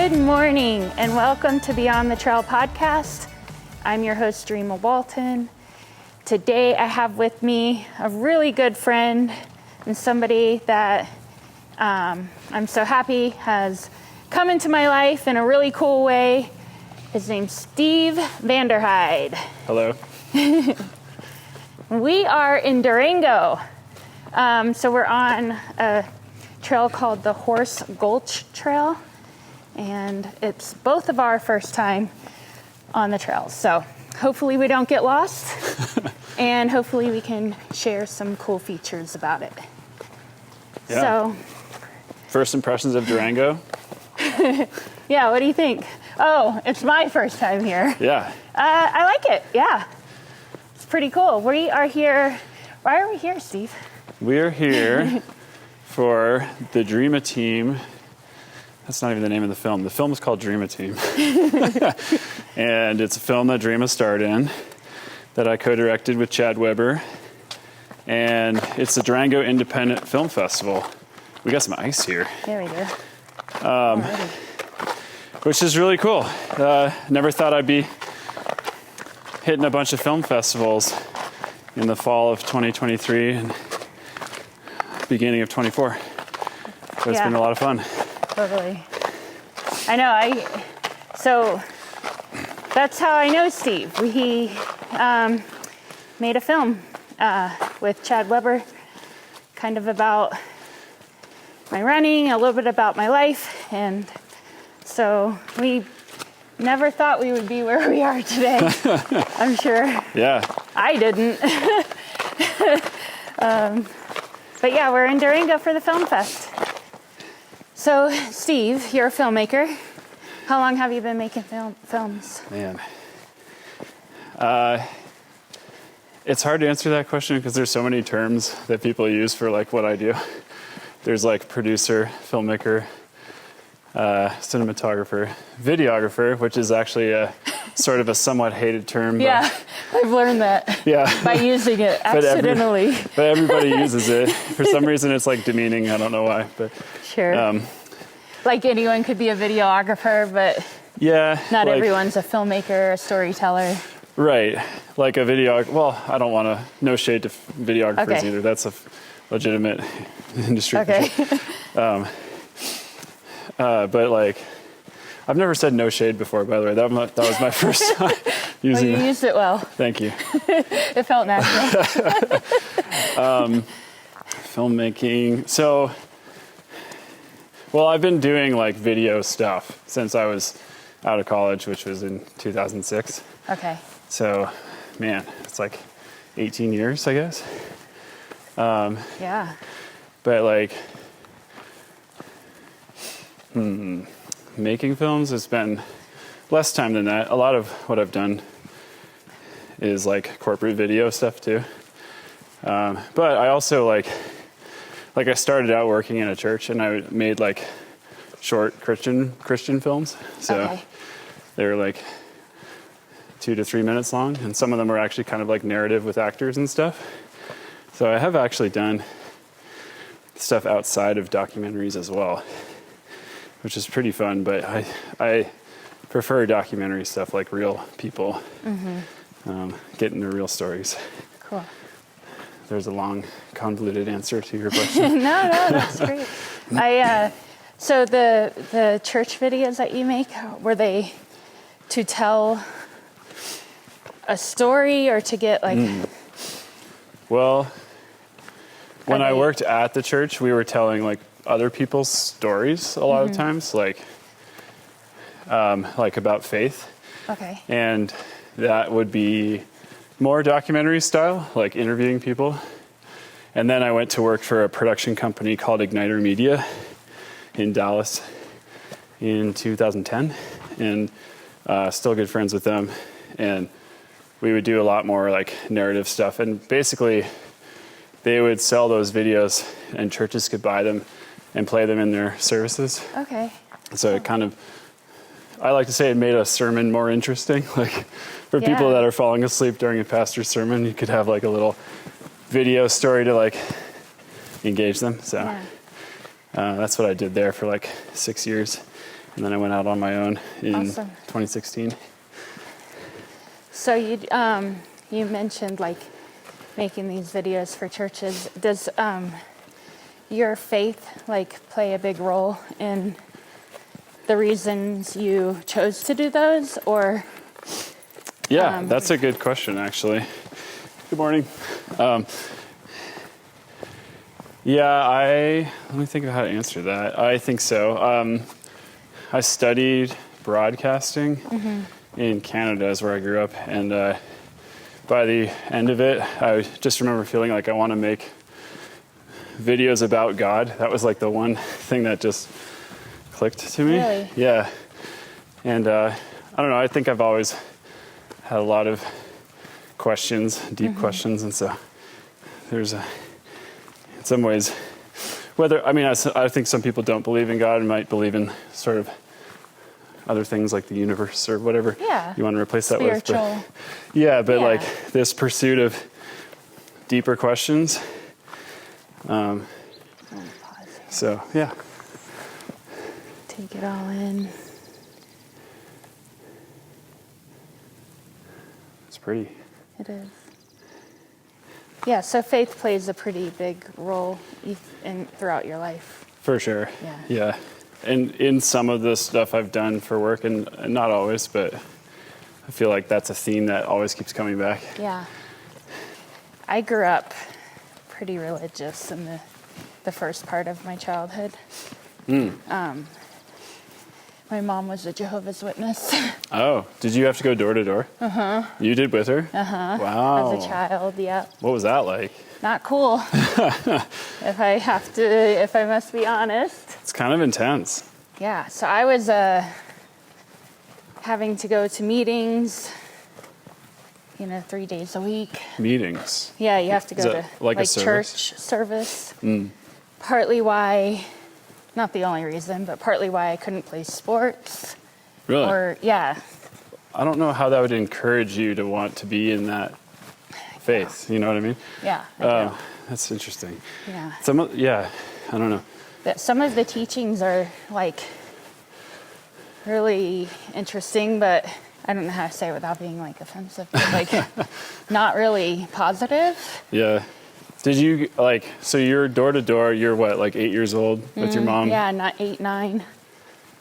Good morning and welcome to the On the Trail podcast. I'm your host, Dreama Walton. Today I have with me a really good friend and somebody that I'm so happy has come into my life in a really cool way. His name's Steve Vanderheide. Hello. We are in Durango. So we're on a trail called the Gulch Trail, and it's both of our first time on the trail. So hopefully we don't get lost, and hopefully we can share some cool features about it. Yeah. So, first impressions of Durango? Yeah, what do you think? Oh, it's my first time here. Yeah. I like it, yeah. It's pretty cool. We are here. Why are we here, Steve? We are here for the Dreama Team. That's not even the name of the film. The film is called Dreama Team. And it's a film that Dreama starred in that I co-directed with Chad Weber. And it's the Durango Independent Film Festival. We got some ice here. There we go. Which is really cool. Never thought I'd be hitting a bunch of film festivals in the fall of 2023 and beginning of 24. So it's been a lot of fun. Totally. I know. So that's how I know Steve. He made a film with Chad Weber, kind of about my running, a little bit about my life, and so we never thought we would be where we are today. I'm sure. Yeah. I didn't. But yeah, we're in Durango for the Film Fest. So, Steve, you're a filmmaker. How long have you been making films? Man. It's hard to answer that question because there's so many terms that people use for like what I do. There's like producer, filmmaker, cinematographer, videographer, which is actually a sort of a somewhat hated term. Yeah, I've learned that. Yeah. By using it accidentally. But everybody uses it. For some reason it's like demeaning. I don't know why, but sure. Like anyone could be a videographer, but yeah, not everyone's a filmmaker, a storyteller. Right. Like a well, I don't want to, no shade to videographers either. That's a legitimate industry. Okay. But like, I've never said no shade before, by the way. That was my first time using Well, you used it well. Thank you. It felt natural. Filmmaking. So, well, I've been doing like video stuff since I was out of college, which was in 2006. Okay. So, man, it's like 18 years, I guess. Yeah. But like, making films has been less time than that. A lot of what I've done is like corporate video stuff too. But I also like I started out working in a church and I made like short Christian films. So they were like 2 to 3 minutes long, and some of them are actually kind of like narrative with actors and stuff. So I have actually done stuff outside of documentaries as well, which is pretty fun, but I prefer documentary stuff, like real people, getting the real stories. Cool. There's a long, convoluted answer to your question. No, that's great. So the church videos that you make, were they to tell a story or to get like... Well, when I worked at the church, we were telling like other people's stories a lot of times, like about faith. Okay. And that would be more documentary style, like interviewing people. And then I went to work for a production company called Igniter Media in Dallas in 2010, and still good friends with them. And we would do a lot more like narrative stuff. And basically they would sell those videos and churches could buy them and play them in their services. Okay. So it kind of, I like to say it made a sermon more interesting. Like for people that are falling asleep during a pastor's sermon, you could have like a little video story to like engage them. So that's what I did there for like 6 years. And then I went out on my own in Awesome. 2016. So you mentioned like making these videos for churches. Does your faith like play a big role in the reasons you chose to do those, or? Yeah, that's a good question, actually. Good morning. Let me think of how to answer that. I think so. I studied broadcasting in Canada, is where I grew up, and by the end of it, I just remember feeling like I want to make videos about God. That was like the one thing that just clicked to me. Really? Yeah. And I don't know, I think I've always had a lot of questions, deep questions, and so there's in some ways, I think some people don't believe in God and might believe in sort of other things like the universe or whatever you want to replace that with. Spiritual. But like this pursuit of deeper questions. So, yeah. Take it all in. It's pretty. It is. Yeah, so faith plays a pretty big role throughout your life. For sure. Yeah. And in some of the stuff I've done for work, and not always, but I feel like that's a theme that always keeps coming back. Yeah. I grew up pretty religious in the first part of my childhood. My mom was a Jehovah's Witness. Oh, did you have to go door to door? Uh-huh. You did with her? Uh-huh. Wow. As a child, yeah. What was that like? Not cool. If I must be honest. It's kind of intense. Yeah, so I was having to go to meetings, 3 days a week. Meetings? Yeah, you have to go to like a service? church service. Partly why, not the only reason, but partly why I couldn't play sports. Really? Yeah. I don't know how that would encourage you to want to be in that faith. You know what I mean? Yeah. I do. That's interesting. Yeah. I don't know. Some of the teachings are like really interesting, but I don't know how to say it without being like offensive, but like not really positive. Yeah. Did you so you're door to door, you're what, like 8 years old with your mom? Yeah, not 8, 9,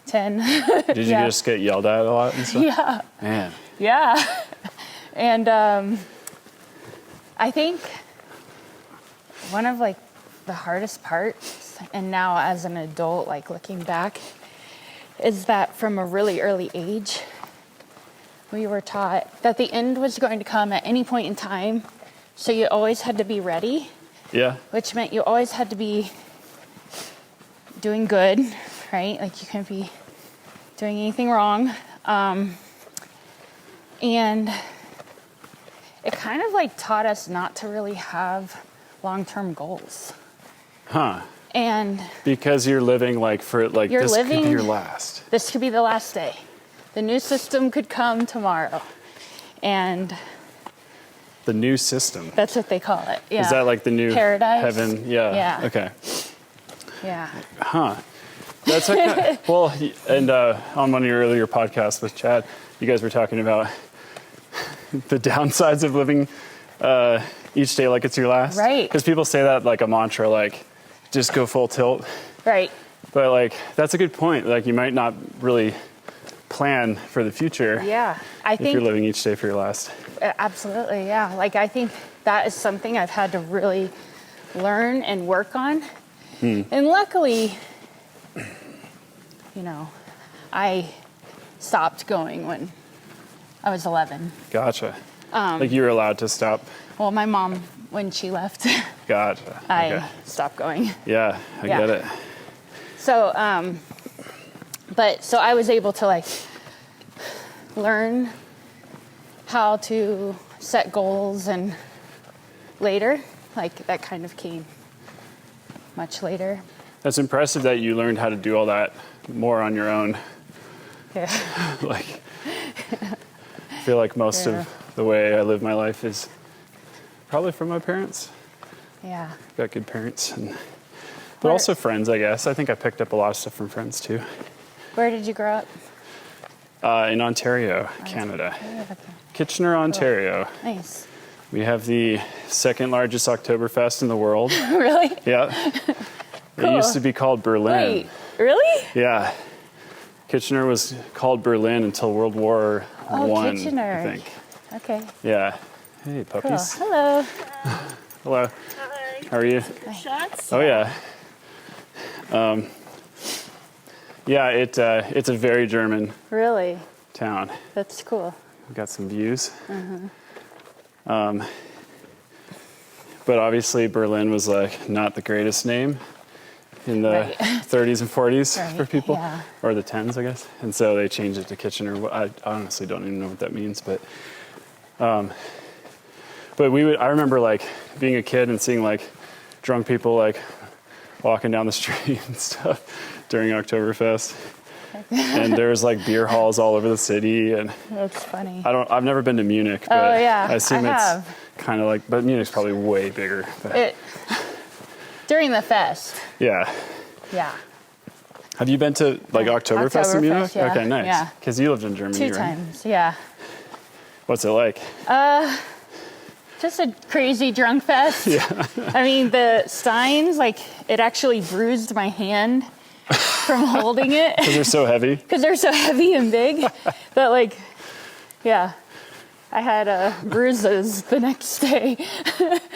10. Did you just get yelled at a lot and stuff? Yeah. Man. Yeah. And I think one of like the hardest parts, and now as an adult, like looking back, is that from a really early age, we were taught that the end was going to come at any point in time. So you always had to be ready. Yeah. Which meant you always had to be doing good, right? Like you couldn't be doing anything wrong. And it kind of like taught us not to really have long-term goals. Huh. And because you're living like for like you're this living, could be your last. This could be the last day. The new system could come tomorrow. And the new system. That's what they call it. Yeah. Is that like the new paradise? Heaven? Yeah. Yeah. Okay. Yeah. Huh. That's okay. Well, and on one of your earlier podcasts with Chad, you guys were talking about the downsides of living each day like it's your last. Right. Because people say that like a mantra, like just go full tilt. Right. But like that's a good point. Like you might not really plan for the future. Yeah. I think if you're living each day for your last. Absolutely, yeah. Like I think that is something I've had to really learn and work on. And luckily, I stopped going when I was 11. Gotcha. Like you were allowed to stop? Well, my mom, when she left, Gotcha. I stopped going. Yeah, I get it. So, so I was able to like learn how to set goals, and later, like that kind of came much later. That's impressive that you learned how to do all that more on your own. Yeah. Like, I feel like most of the way I live my life is probably from my parents. Yeah. I've got good parents, but also friends, I guess. I think I picked up a lot of stuff from friends too. Where did you grow up? In Ontario, Canada. Okay. Kitchener, Ontario. Nice. We have the second largest Oktoberfest in the world. Really? Yeah. Cool. It used to be called Berlin. Wait, really? Yeah. Kitchener was called Berlin until World War One, Kitchener. I think. Okay. Yeah. Hey, Cool. puppies. Hello. Hello. Hi. How are you? Shots? Oh, yeah. Yeah, it's a very German Really? town. That's cool. We've got some views. But obviously Berlin was like not the greatest name in the Right. 30s and 40s Right, for people, yeah. or the 10s, I guess. And so they changed it to Kitchener. I honestly don't even know what that means, but I remember like being a kid and seeing like drunk people like walking down the street and stuff during Oktoberfest. And there's like beer halls all over the city, and That's funny. I've never been to Munich, but yeah, I assume I it's have. kind of like, but Munich's probably way bigger. But During the fest. yeah. Yeah. Have you been to like Oktoberfest in Munich? Oktoberfest, yeah. Okay, nice. Yeah. Because you lived in Germany, 2 right? times. Yeah. What's it like? Just a crazy drunk fest. Yeah. I mean, the steins, like, it actually bruised my hand from holding it. Because they're so heavy. Because they're so heavy and big. But, like, yeah. I had bruises the next day.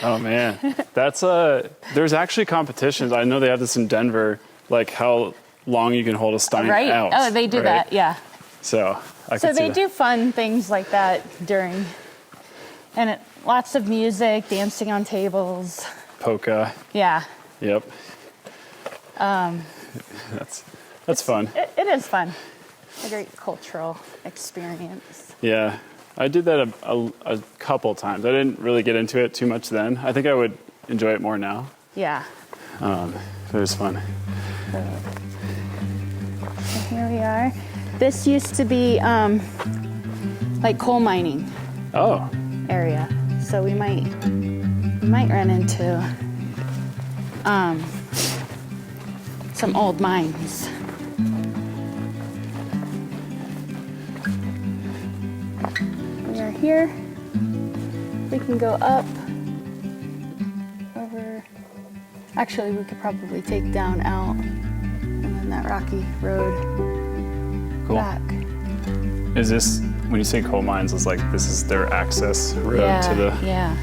Oh man, that's there's actually competitions. I know they have this in Denver, like how long you can hold a stein Right. out. Oh, they do right? that. Yeah. So I So could see they that. do fun things like that during, and lots of music, dancing on tables. Polka. Yeah. Yep. That's fun. It is fun. A great cultural experience. Yeah, I did that a couple times. I didn't really get into it too much then. I think I would enjoy it more now. Yeah. It was fun. So here we are. This used to be like coal mining Oh, area, so we might run into some old mines. We are here. We can go up over. Actually, we could probably take down out and then that rocky road cool. back. Is this, when you say coal mines, it's like this is their access road to the... Yeah.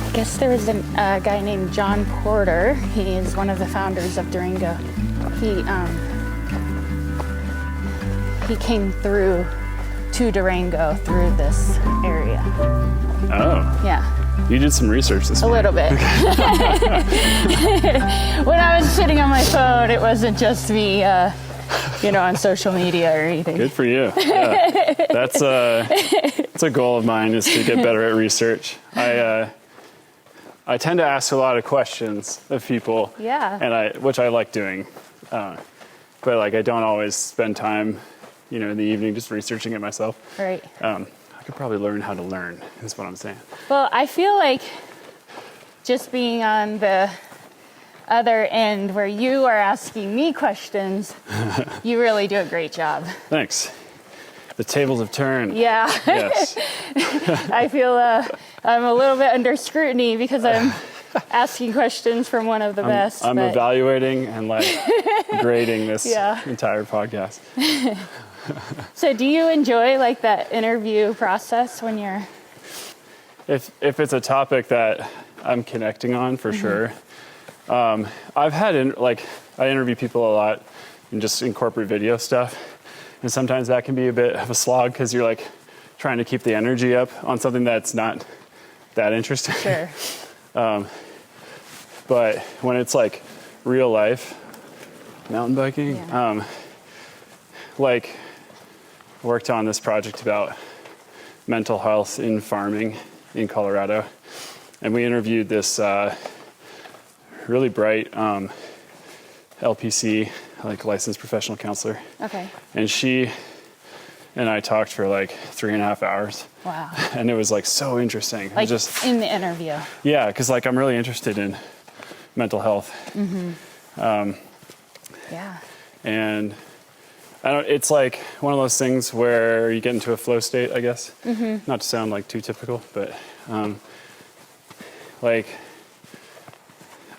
I guess there was a guy named John Porter. He is one of the founders of Durango. He came through to Durango through this area. Oh, Yeah. you did some research this A morning. little bit. When I was sitting on my phone, it wasn't just me, on social media or anything. Good for you. Yeah. That's a goal of mine, is to get better at research. I tend to ask a lot of questions of people. Yeah. And which I like doing. But like I don't always spend time, in the evening just researching it myself. Right. I could probably learn how to learn, is what I'm saying. Well, I feel like just being on the other end where you are asking me questions, you really do a great job. Thanks. The tables have turned. Yeah. Yes. I feel I'm a little bit under scrutiny because I'm asking questions from one of the best. I'm but evaluating and like grading this Yeah. entire podcast. So do you enjoy like that interview process when you're... If it's a topic that I'm connecting on, for sure. I've had I interview people a lot and just in corporate video stuff, and sometimes that can be a bit of a slog because you're like trying to keep the energy up on something that's not that interesting. Sure. But when it's like real life mountain biking, Yeah. Worked on this project about mental health in farming in Colorado, and we interviewed this really bright LPC, like licensed professional counselor, Okay. and she and I talked for like 3.5 hours, Wow. and it was like so interesting. Like Just in the interview. yeah, because like I'm really interested in mental health. Yeah. And it's like one of those things where you get into a flow state, I guess. Not to sound like too typical, but like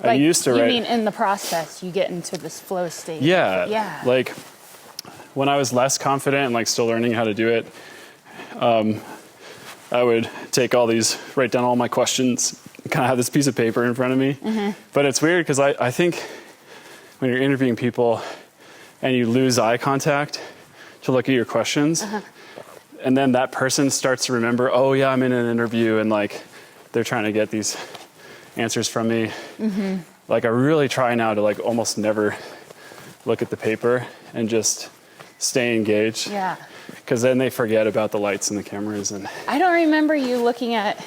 I used to you write. mean in the process you get into this flow state? Yeah. Yeah. Like when I was less confident and like still learning how to do it, I would write down all my questions, kind of have this piece of paper in front of me. But it's weird because I think when you're interviewing people and you lose eye contact to look at your questions, and then that person starts to remember, oh yeah, I'm in an interview and like they're trying to get these answers from me. Like I really try now to like almost never look at the paper and just stay engaged. Yeah. Because then they forget about the lights and the cameras. And I don't remember you looking at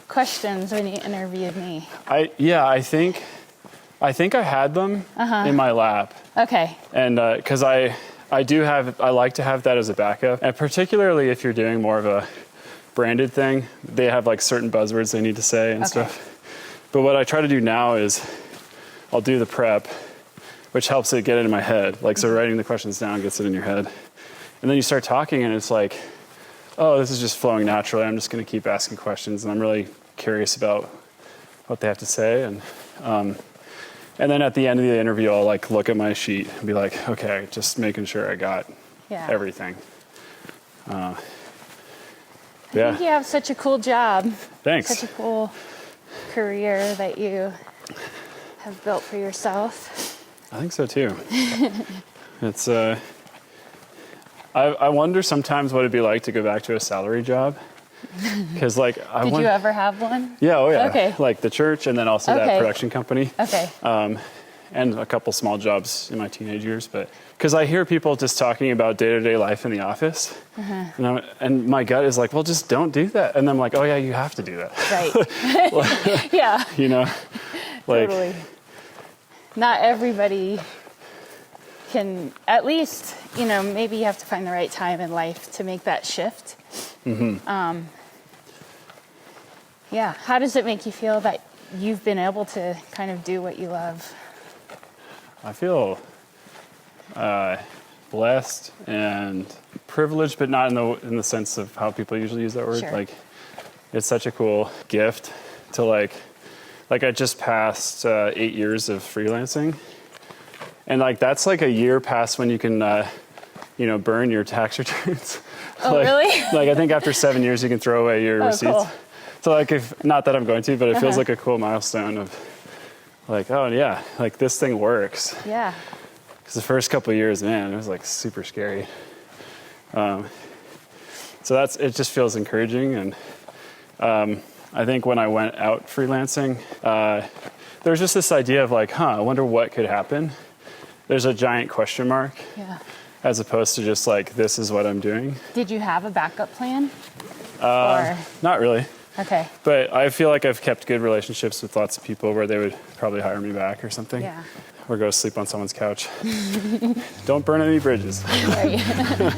questions when you interviewed me. I think I had them in my lap. Okay. And because I like to have that as a backup. And particularly if you're doing more of a branded thing, they have like certain buzzwords they need to say and stuff. But what I try to do now is I'll do the prep, which helps it get into my head. Like, so writing the questions down gets it in your head. And then you start talking and it's like, oh, this is just flowing naturally. I'm just going to keep asking questions and I'm really curious about what they have to say. And then at the end of the interview, I'll like look at my sheet and be like, okay, just making sure I got everything. I think you have such a cool job. Thanks. Such a cool career that you have built for yourself. I think so too. It's I wonder sometimes what it'd be like to go back to a salary job. Because like Did you ever have one? Yeah, oh yeah. Okay. Like the church and then also that production company. Okay. And a couple small jobs in my teenage years, but because I hear people just talking about day-to-day life in the office, and my gut is like, well, just don't do that. And I'm like, oh yeah, you have to do that. Right. Yeah. You know, like totally. Not everybody can, at least, maybe you have to find the right time in life to make that shift. Yeah. How does it make you feel that you've been able to kind of do what you love? I feel blessed and privileged, but not in the sense of how people usually use that word. Sure. Like, it's such a cool gift to like I just passed 8 years of freelancing, and like that's like a year past when you can burn your tax returns. Oh, really? Like I think after 7 years you can throw away your receipts. Cool. So like not that I'm going to, but it feels like a cool milestone of like, oh yeah, like this thing works. Yeah. Because the first couple of years, man, it was like super scary. So it just feels encouraging. And I think when I went out freelancing, there's just this idea of like, I wonder what could happen. There's a giant question mark. Yeah. As opposed to just like, this is what I'm doing. Did you have a backup plan? Or? Not really. Okay. But I feel like I've kept good relationships with lots of people where they would probably hire me back or something. Yeah. Or go sleep on someone's couch. Don't burn any bridges. Right.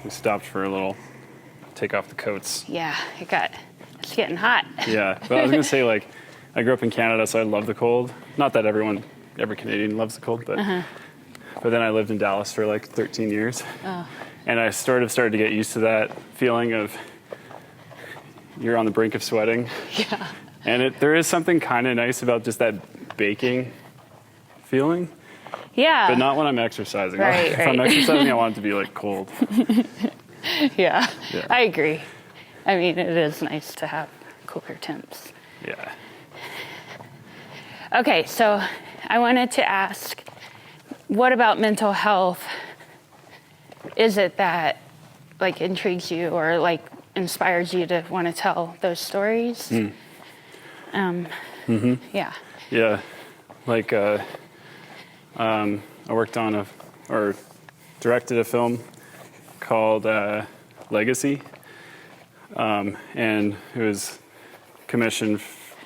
We stopped for a little, take off the coats. Yeah, it's getting hot. Yeah, but I was gonna say like, I grew up in Canada, so I love the cold. Not that every Canadian loves the cold, but then I lived in Dallas for like 13 years. Oh. And I sort of started to get used to that feeling of you're on the brink of sweating. Yeah. And there is something kind of nice about just that baking feeling. Yeah. But not when I'm exercising. Right, if I'm exercising, I want it to be like cold. Yeah, I agree. I mean, it is nice to have cooler temps. Yeah. Okay, so I wanted to ask, what about mental health is it that like intrigues you or like inspires you to want to tell those stories? Yeah. Yeah. Like, I worked on directed a film called Legacy. and it was commissioned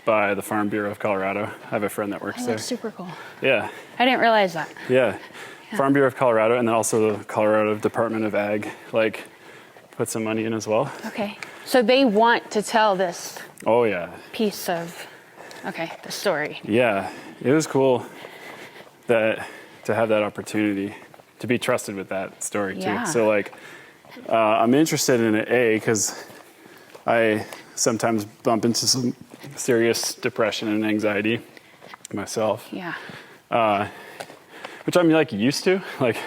by the Farm Bureau of Colorado. I have a friend that works there. That's super cool. Yeah. I didn't realize that. Yeah. Farm Bureau of Colorado, and then also the Colorado Department of Ag, like, put some money in as well. Okay. So they want to tell this Oh, yeah. piece of, the story. Yeah. It was cool to have that opportunity to be trusted with that story, too. Yeah. So, like, I'm interested in it, because I sometimes bump into some serious depression and anxiety myself. Yeah. Which I'm like used to. Like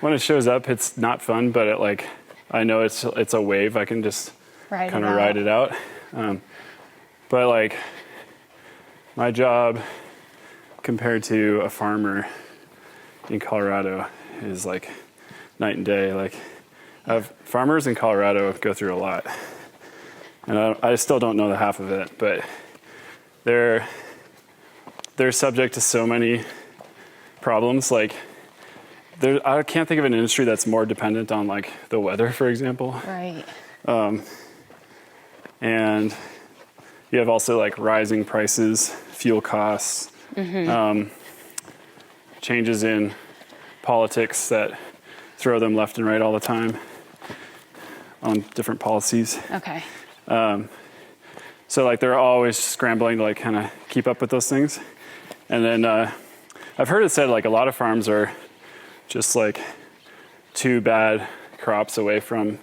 when it shows up, it's not fun, but I know it's a wave. I can just kind of ride it out. But like my job compared to a farmer in Colorado is like night and day. Like farmers in Colorado go through a lot, and I still don't know the half of it, but they're subject to so many problems. Like I can't think of an industry that's more dependent on like the weather, for example. Right. And you have also like rising prices, fuel costs, changes in politics that throw them left and right all the time on different policies. Okay. So like they're always scrambling to like kind of keep up with those things. And then I've heard it said like a lot of farms are just like 2 bad crops away from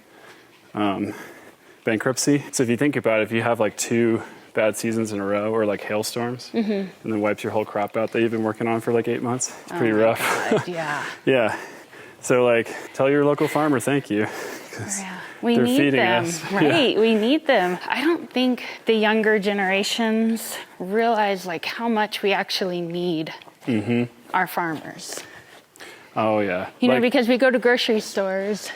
bankruptcy. So if you think about it, if you have like 2 bad seasons in a row or like hailstorms and then wipes your whole crop out that you've been working on for like 8 months, it's pretty rough. God, yeah. Yeah. So like tell your local farmer thank you. Yeah. We they're need feeding them, us. right? Yeah. We need them. I don't think the younger generations realize like how much we actually need our farmers. Oh yeah. You know, because we go to grocery stores,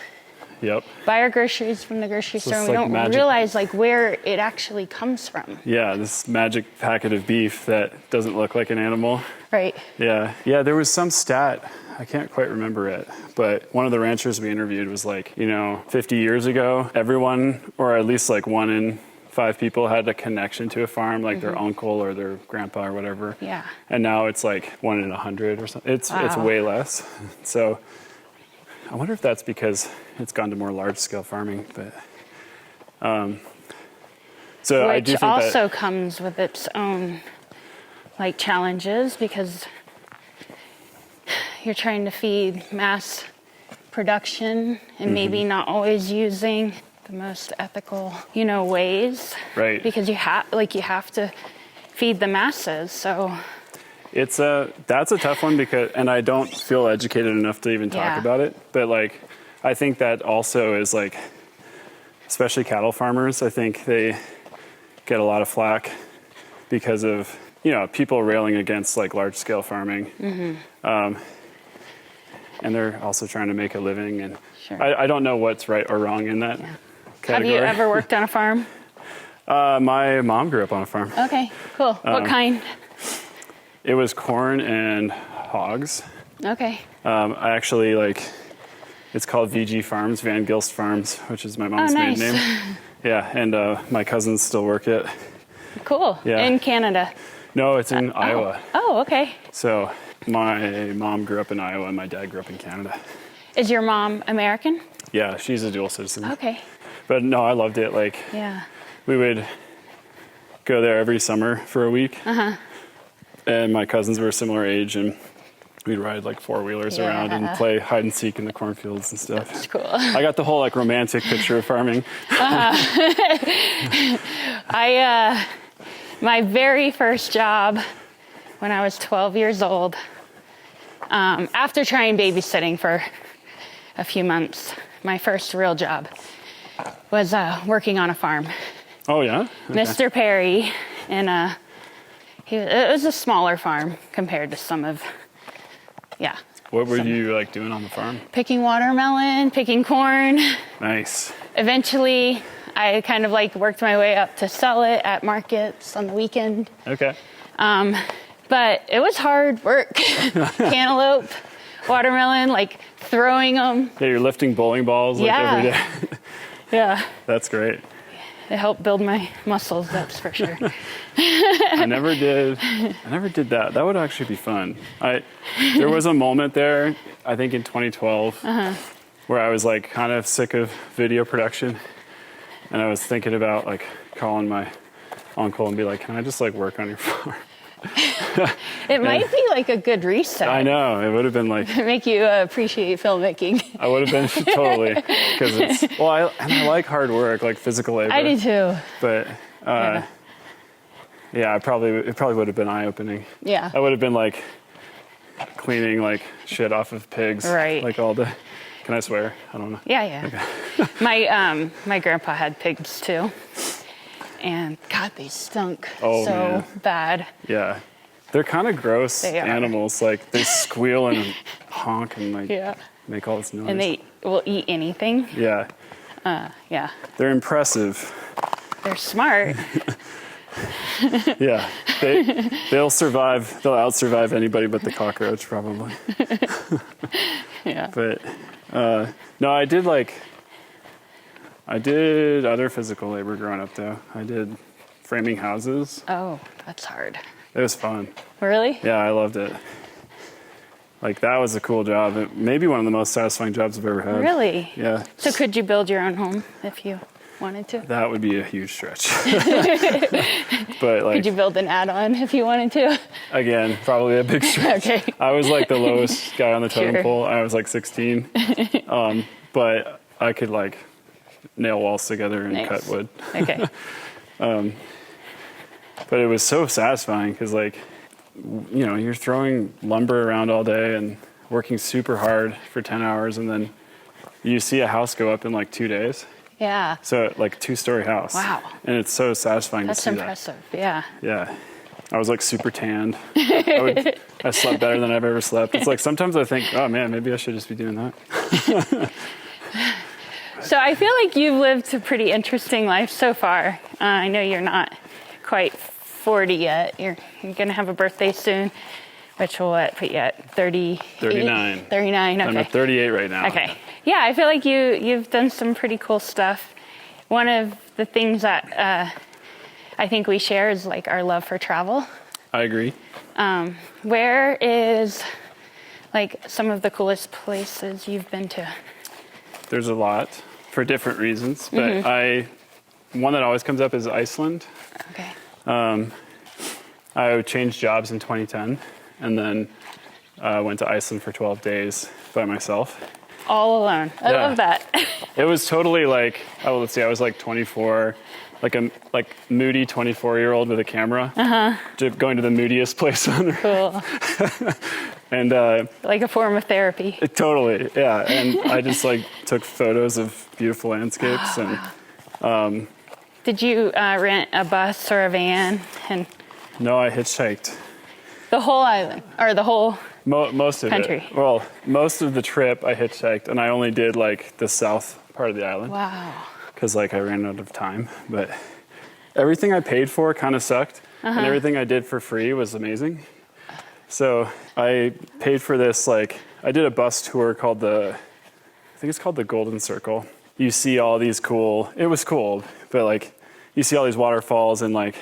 Yep. buy our groceries from the grocery store, and we like don't magic. realize like where it actually comes from. Yeah, this magic packet of beef that doesn't look like an animal. Right. Yeah. Yeah, there was some stat, I can't quite remember it, but one of the ranchers we interviewed was like, 50 years ago, everyone, or at least like 1 in 5 people had a connection to a farm, like their uncle or their grandpa or whatever. Yeah. And now it's like 1 in 100 or something. It's way less. So I wonder if that's because it's gone to more large scale farming, but so Which I do think also comes with its own like challenges, because you're trying to feed mass production and maybe not always using the most ethical, ways. Right. Because you have to feed the masses. So that's a tough one and I don't feel educated enough to even talk about it. But like, I think that also is like, especially cattle farmers, I think they get a lot of flack because of, people railing against like large scale farming. And they're also trying to make a living. And sure. I don't know what's right or wrong in that category. Have you ever worked on a farm? My mom grew up on a farm. Okay, cool. What kind? It was corn and hogs. Okay. I actually it's called VG Farms, Van Gilst Farms, which is my mom's nice. maiden name. Yeah, and my cousins still work it. Cool. Yeah. In Canada? No, it's in Iowa. Oh, okay. So my mom grew up in Iowa and my dad grew up in Canada. Is your mom American? Yeah, she's a dual citizen. Okay. But no, I loved it. Yeah. We would go there every summer for a week. And my cousins were a similar age, and we'd ride 4-wheelers around and play hide and seek in the cornfields and stuff. That's cool. I got the whole romantic picture of farming. My very first job when I was 12 years old, after trying babysitting for a few months, my first real job was working on a farm. Oh yeah? Okay. Mr. Perry, and it was a smaller farm compared to some of, What were you doing on the farm? picking watermelon, picking corn. Nice. Eventually, I kind of worked my way up to sell it at markets on the weekend. Okay. But it was hard work. Cantaloupe, watermelon, throwing them. Yeah, you're lifting bowling balls every day. Yeah. That's great. It helped build my muscles, that's for sure. I never did that. That would actually be fun. There was a moment there, I think in 2012, where I was like kind of sick of video production, and I was thinking about like calling my uncle and be like, can I just like work on your farm? It might be like a good reset. I know, it would have been like Make you appreciate filmmaking. I would have been totally, because I like hard work, like physical labor. I do too. But yeah, it probably would have been eye-opening. Yeah. I would have been like cleaning like shit off of pigs, Right. like all day. Can I swear? I don't know. Yeah. Okay. My grandpa had pigs too, and God, they stunk Man. bad. Yeah, they're kind of gross They are. animals. Like they squeal and honk and like make all this noise. And they will eat anything. Yeah, Yeah. they're impressive. They're smart. Yeah, they'll survive. They'll out-survive anybody but the cockroach probably. Yeah. But no, I did other physical labor growing up though. I did framing houses. Oh, that's hard. It was fun. Really? Yeah, I loved it. Like that was a cool job. It may be one of the most satisfying jobs I've ever had. Really? Yeah. So could you build your own home if you wanted to? That would be a huge stretch. But like Could you build an add-on if you wanted to? again, probably a big stretch. Okay. I was like the lowest guy on the totem Sure. pole. I was like 16. But I could like nail walls together and Nice. cut wood. Okay. But it was so satisfying because like, you know, you're throwing lumber around all day and working super hard for 10 hours and then you see a house go up in like 2 days. Yeah. So like a 2-story house. Wow. And it's so satisfying That's to see impressive. Yeah. that. Yeah. I was like super tanned. I slept better than I've ever slept. It's like sometimes I think, oh man, maybe I should just be doing that. So I feel like you've lived a pretty interesting life so far. I know you're not quite 40 yet. You're going to have a birthday soon, which will put you at 38? 39. 39, okay. I'm at 38 right now. Okay. Yeah, I feel like you've done some pretty cool stuff. One of the things that I think we share is like our love for travel. I agree. Where is like some of the coolest places you've been to? There's a lot for different reasons, but one that always comes up is Iceland. Okay. I changed jobs in 2010 and then went to Iceland for 12 days by myself. All alone. I Yeah. love that. It was totally like, let's see, I was like 24, like a moody 24-year-old with a camera, going to the moodiest place on earth. Cool. And Like a form of therapy. totally, yeah. And I just like took photos of beautiful landscapes and Did you rent a bus or a van and no, I hitchhiked. the whole island or the whole? Most of Country. it. Well, most of the trip I hitchhiked, and I only did like the south part of the island Wow. because like I ran out of time. But everything I paid for kind of sucked, and everything I did for free was amazing. So I paid for this. Like I did a bus tour called I think it's called the Golden Circle. You see all these cool. It was cool, but like you see all these waterfalls, and like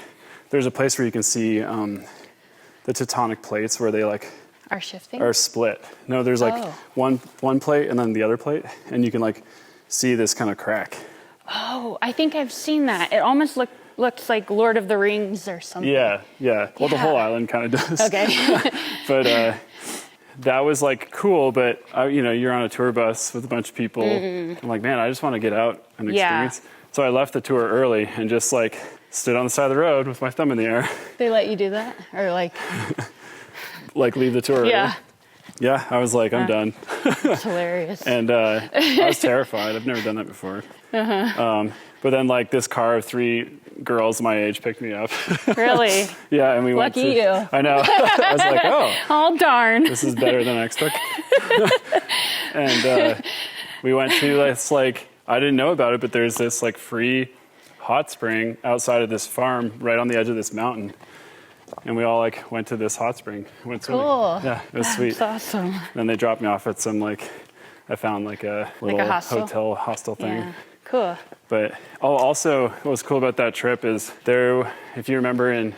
there's a place where you can see the tectonic plates where they like. Are shifting? Are split. No, there's like one plate and then the other plate, and you can like see this kind of crack. Oh, I think I've seen that. It almost looks like Lord of the Rings or something. Yeah. Well, the whole island kind of does. Okay. But that was like cool. But you're on a tour bus with a bunch of people. I'm like, man, I just want to get out and experience. So I left the tour early and just like stood on the side of the road with my thumb in the air. They let you do that, or like? Like leave the tour. Yeah. Early. Yeah. I was like, I'm done. It's hilarious. And I was terrified. I've never done that before. But then like this car of 3 girls my age picked me up. Really? Yeah, and we went Lucky to, you. I know. I was like, Oh darn. this is better than I expected. And we went to this like, I didn't know about it, but there's this like free hot spring outside of this farm right on the edge of this mountain. And we all like went to this hot spring. Went swimming. Cool. Yeah, it was sweet. That's awesome. Then they dropped me off at some like, I found like a little hostel? hostel thing. Yeah. Cool. But also what was cool about that trip is there, if you remember in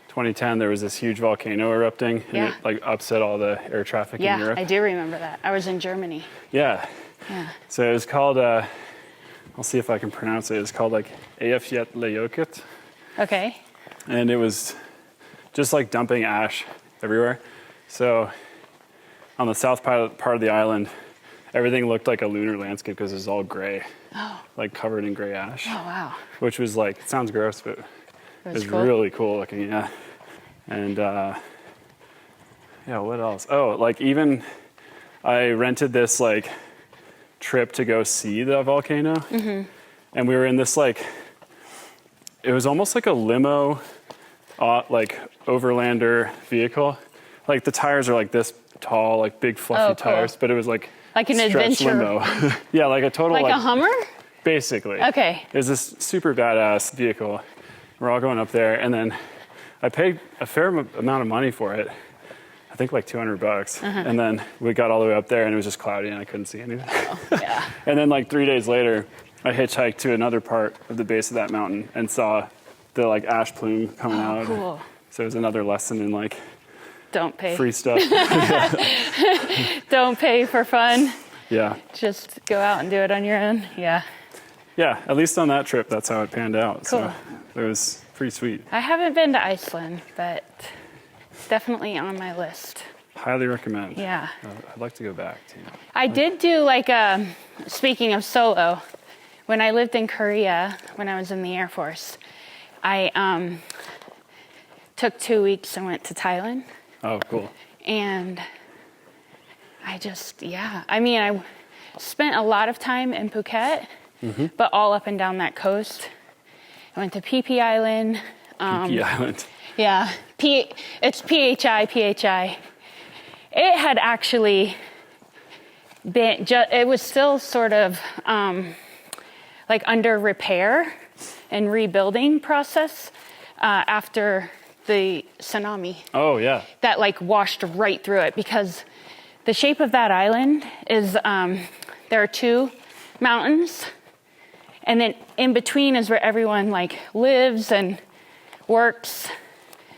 2010, there was this huge volcano erupting and it like upset all the air traffic in Europe. Yeah, I do remember that. I was in Germany. Yeah. Yeah. So it was called, I'll see if I can pronounce it. It's called like Ep3. Okay. And it was just like dumping ash everywhere. So on the south part of the island, everything looked like a lunar landscape because it was all gray. Oh. Like covered in gray ash. Oh, wow. Which was like, it sounds gross, but it was cool. really cool looking, yeah. And yeah, what else? Oh, like even I rented this like trip to go see the volcano. Mm-hmm. And we were in this like, it was almost like a limo, like overlander vehicle. Like the tires are like this tall, like big fluffy tires, but it was like an stretch adventure limo. Yeah, like a total like a Hummer? Basically. Okay. It was this super badass vehicle. We're all going up there, and then I paid a fair amount of money for it. I think like $200. And then we got all the way up there, and it was just cloudy, and I couldn't see anything. Oh, yeah. And then like 3 days later, I hitchhiked to another part of the base of that mountain and saw the like ash plume coming out. Cool. So it was another lesson in like Don't pay. free stuff. Don't pay for fun. Yeah. Just go out and do it on your own. Yeah. Yeah, at least on that trip, that's how it panned out. Cool. So it was pretty sweet. I haven't been to Iceland, but definitely on my list. Highly recommend. Yeah. I'd like to go back too. I did do like speaking of solo, when I lived in Korea, when I was in the Air Force, I took 2 weeks and went to Thailand. Oh, cool. And I just, I mean, I spent a lot of time in Phuket, but all up and down that coast. I went to Phi Phi Island. Phi Phi Island. Yeah, it's PHI. It had actually been, it was still sort of like under repair and rebuilding process after the tsunami. Oh, yeah. That like washed right through it, because the shape of that island is there are two mountains, and then in between is where everyone like lives and works.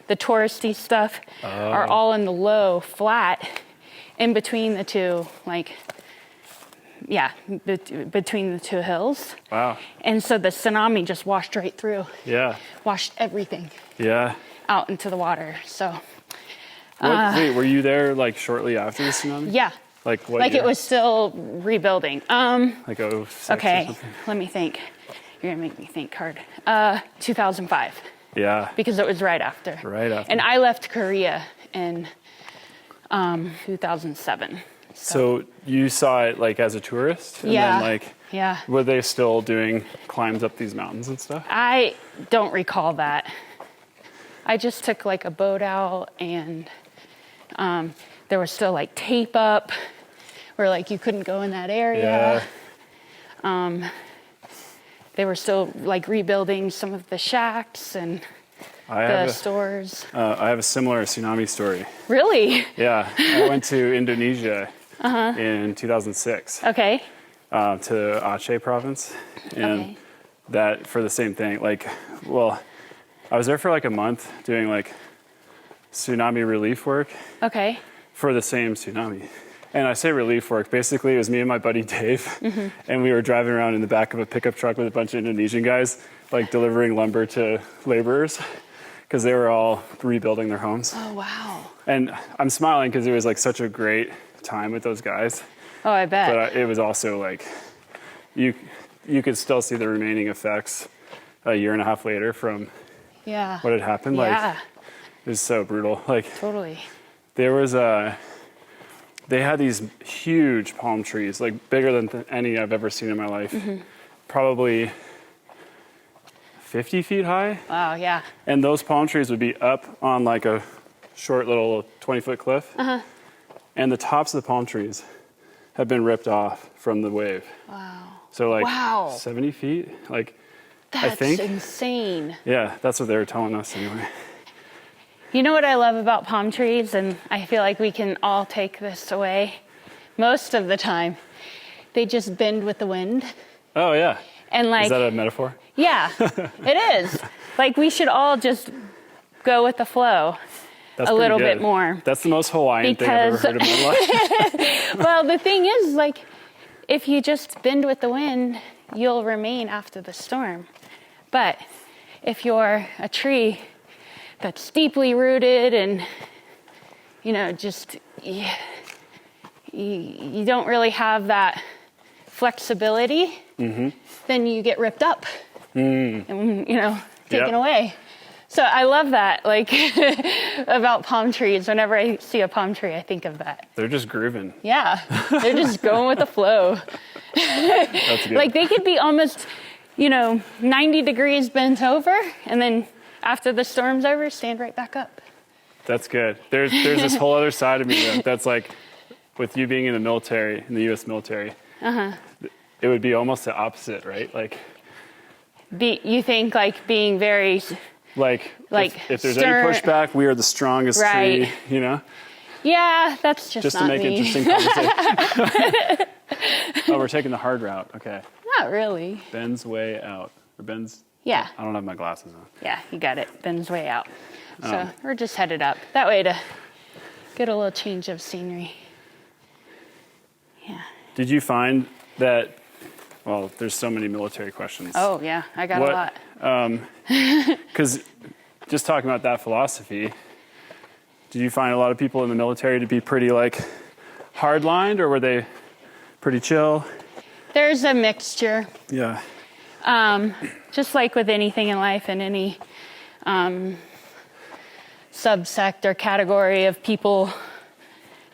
The touristy stuff are all in the low, flat, in between the two, like, between the two hills. Wow. And so the tsunami just washed right through. Yeah. Washed everything Yeah. out into the water. So. Wait, were you there like shortly after the tsunami? Yeah. Like what? Like year? it was still rebuilding. Like 06 Okay, or something? let me think. You're gonna make me think hard. 2005, Yeah. because it was right after. Right after. And I left Korea in 2007. So you saw it like as a tourist? And Yeah. then like, Yeah. were they still doing climbs up these mountains and stuff? I don't recall that. I just took like a boat out, and there was still like tape up where like you couldn't go in that area. Yeah. They were still like rebuilding some of the shacks and the stores. I have a similar tsunami story. Really? Yeah. I went to Indonesia in 2006 Okay. to Aceh province. And Okay. that for the same thing. Like, well, I was there for like a month doing like tsunami relief work Okay. for the same tsunami. And I say relief work, basically it was me and my buddy Dave, and we were driving around in the back of a pickup truck with a bunch of Indonesian guys, like delivering lumber to laborers, because they were all rebuilding their homes. Oh, wow. And I'm smiling because it was like such a great time with those guys, Oh, I bet. but it was also like, you could still see the remaining effects a year and a half later from Yeah. what had happened. Yeah. Like, it was so brutal. Like, Totally. there was they had these huge palm trees, like bigger than any I've ever seen in my life. Probably 50 feet high. Wow, yeah. And those palm trees would be up on like a short little 20-foot cliff. And the tops of the palm trees have been ripped off from the wave. Wow. So like Wow. 70 feet, like, That's I think. insane. Yeah, that's what they were telling us anyway. You know what I love about palm trees, and I feel like we can all take this away most of the time? They just bend with the wind. Oh yeah. And like, is that a metaphor? yeah, it is. Like we should all just go with the flow. That's a pretty little good. bit more. That's the most Hawaiian thing I've ever heard in my life. Well, the thing is, like, if you just bend with the wind, you'll remain after the storm. But if you're a tree that's deeply rooted and, you know, just you don't really have that flexibility, then you get ripped up and, you know, taken away. So I love that, like, about palm trees. Whenever I see a palm tree, I think of that. They're just grooving. Yeah, they're just going with the flow. That's good. Like, they could be almost, you know, 90 degrees bent over, and then after the storm's over, stand right back up. That's good. There's this whole other side of me that's like, with you being in the military, in the U.S. military, it would be almost the opposite, right? Like, You think, like, being very... Like if there's stern, any pushback, we are the strongest tree, you know? Yeah, that's just to not make me. interesting conversation. Oh, we're taking the hard route. Okay. Not really. Ben's way out. Or Ben's... Yeah. I don't have my glasses on. Yeah, you got it. Ben's way out. So we're just headed up. That way to get a little change of scenery. Yeah. Did you find that... Well, there's so many military questions. Oh, yeah. I got a lot. Because just talking about that philosophy, did you find a lot of people in the military to be pretty, like, hard-lined, or were they pretty chill? There's a mixture. Yeah. Just like with anything in life and any subsect or category of people,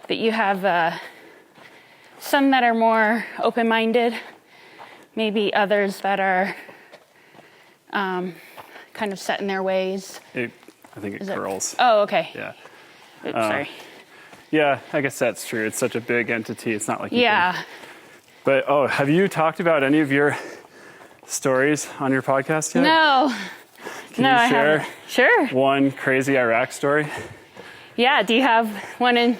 that you have some that are more open-minded, maybe others that are kind of set in their ways. I think it curls. Oh, okay. Yeah. Oops, sorry. Yeah, I guess that's true. It's such a big entity. It's not like you Yeah. can... But, have you talked about any of your stories on your podcast yet? No. Can you share I haven't. Sure. one crazy Iraq story? Yeah, do you have one in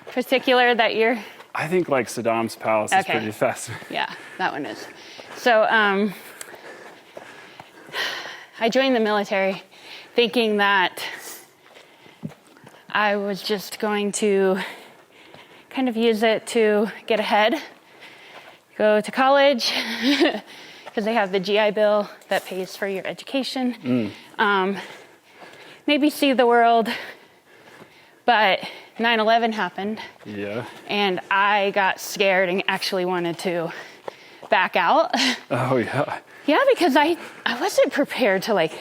particular that you're... I think, like, Saddam's palace is pretty fascinating. Yeah, that one is. So, I joined the military thinking that I was just going to kind of use it to get ahead, go to college, because they have the GI Bill that pays for your education, maybe see the world, but 9/11 happened. Yeah. And I got scared and actually wanted to back out. Oh, yeah. Yeah, because I wasn't prepared to, like,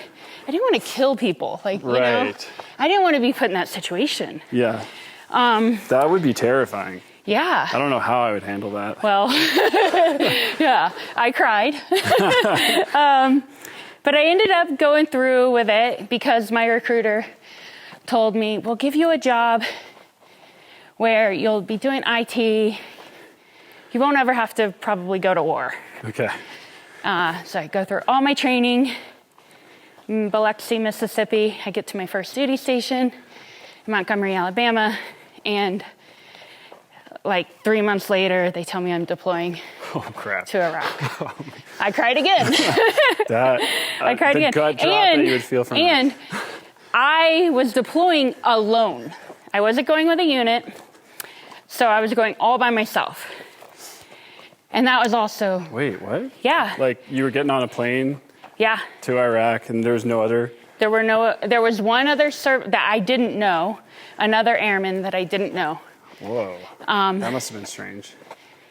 I didn't want to kill people. Like, you know, I didn't want to be put in that situation. Yeah. That would be terrifying. Yeah. I don't know how I would handle that. Well, yeah, I cried. But I ended up going through with it because my recruiter told me, we'll give you a job where you'll be doing IT. You won't ever have to probably go to war. Okay. So I go through all my training in Biloxi, Mississippi. I get to my first duty station in Montgomery, Alabama. And like 3 months later, they tell me I'm deploying to Iraq. I cried again. I cried again. The gut drop that you would feel from and I was deploying alone. I wasn't going with a unit, so I was going all by myself. And that was also... Wait, what? Yeah. Like, you were getting on a plane Yeah. to Iraq, and there was no other... There was one other that I didn't know, another airman that I didn't know. Whoa. That must have been strange.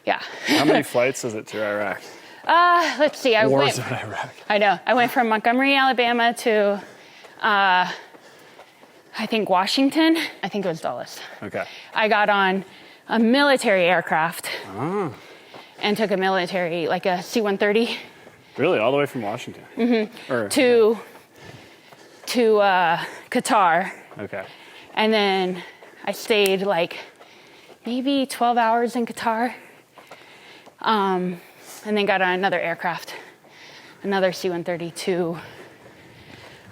Yeah. How many flights is it to Iraq? Let's see. Wars in Iraq. I know. I went from Montgomery, Alabama to, I think Washington. I think it was Dulles. Okay. I got on a military aircraft and took a military, like a C-130. Really? All the way from Washington? Mm-hmm. To Qatar. Okay. And then I stayed like maybe 12 hours in Qatar. And then got on another aircraft, another C-130 to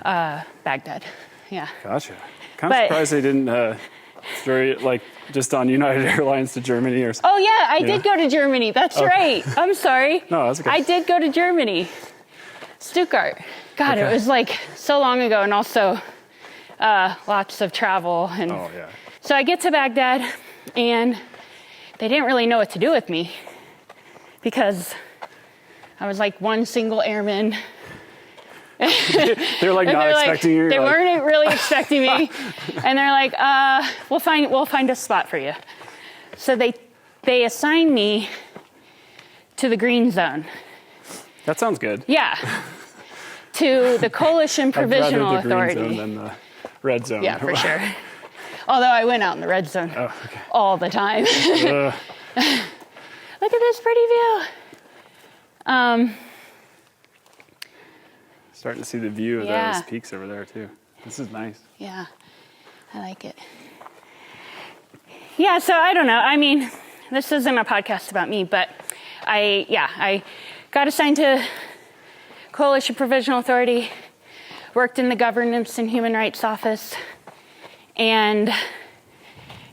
Baghdad. Yeah. Gotcha. Kind of surprised they didn't Very, like, just on United Airlines to Germany or something. Oh, yeah, I did go to Germany. That's right. I'm sorry. No, that's okay. I did go to Germany. Stuttgart. God, Okay. it was like so long ago, and also lots of travel. And Oh, yeah. so I get to Baghdad, and they didn't really know what to do with me because I was like one single airman. They're like not expecting you. They like, weren't really expecting me, and they're like, "We'll find a spot for you." So they assigned me to the green zone. That sounds good. Yeah, to the Coalition Provisional I'd rather the Authority. green zone than the red zone. Yeah, for sure. Although I went out in the red zone all the time. Ugh. Look at this pretty view. Starting to see the view of Yeah. those peaks over there too. This is nice. Yeah, I like it. Yeah, so I don't know. I mean, this isn't a podcast about me, but I got assigned to Coalition Provisional Authority, worked in the Governance and Human Rights Office, and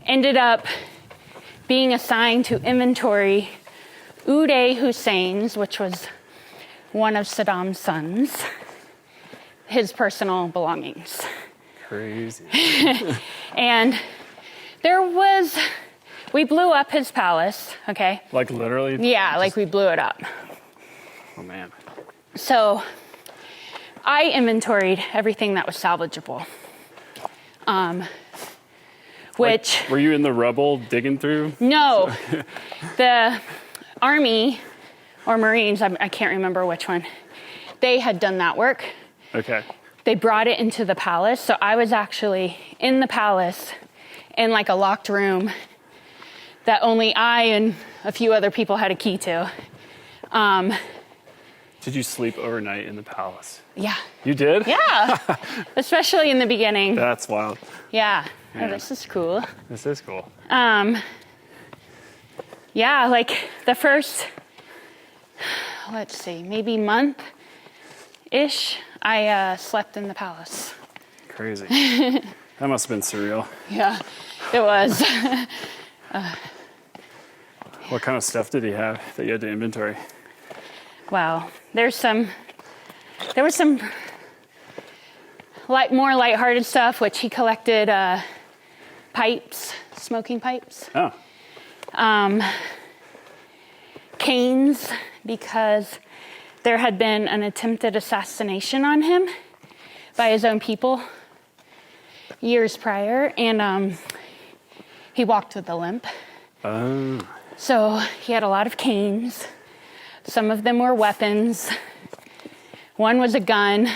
ended up being assigned to inventory Uday Hussein's, which was one of Saddam's sons, his personal belongings. Crazy. And we blew up his palace, okay? Like literally? Yeah, like we blew it up. Oh man. So I inventoried everything that was salvageable. Which... Like, were you in the rubble digging through? No. The Army or Marines, I can't remember which one, they had done that work. Okay. They brought it into the palace. So I was actually in the palace in like a locked room that only I and a few other people had a key to. Did you sleep overnight in the palace? Yeah. You did? Yeah. Especially in the beginning. That's wild. Yeah. Oh, Man. this is cool. This is cool. Yeah, like the first, let's see, maybe month-ish, I slept in the palace. Crazy. That must have been surreal. Yeah, it was. What kind of stuff did he have that you had to inventory? Wow. There was some more lighthearted stuff, which he collected pipes, smoking pipes. Oh. Canes, because there had been an attempted assassination on him by his own people years prior, and he walked with a limp. Oh. So he had a lot of canes. Some of them were weapons. One was a gun.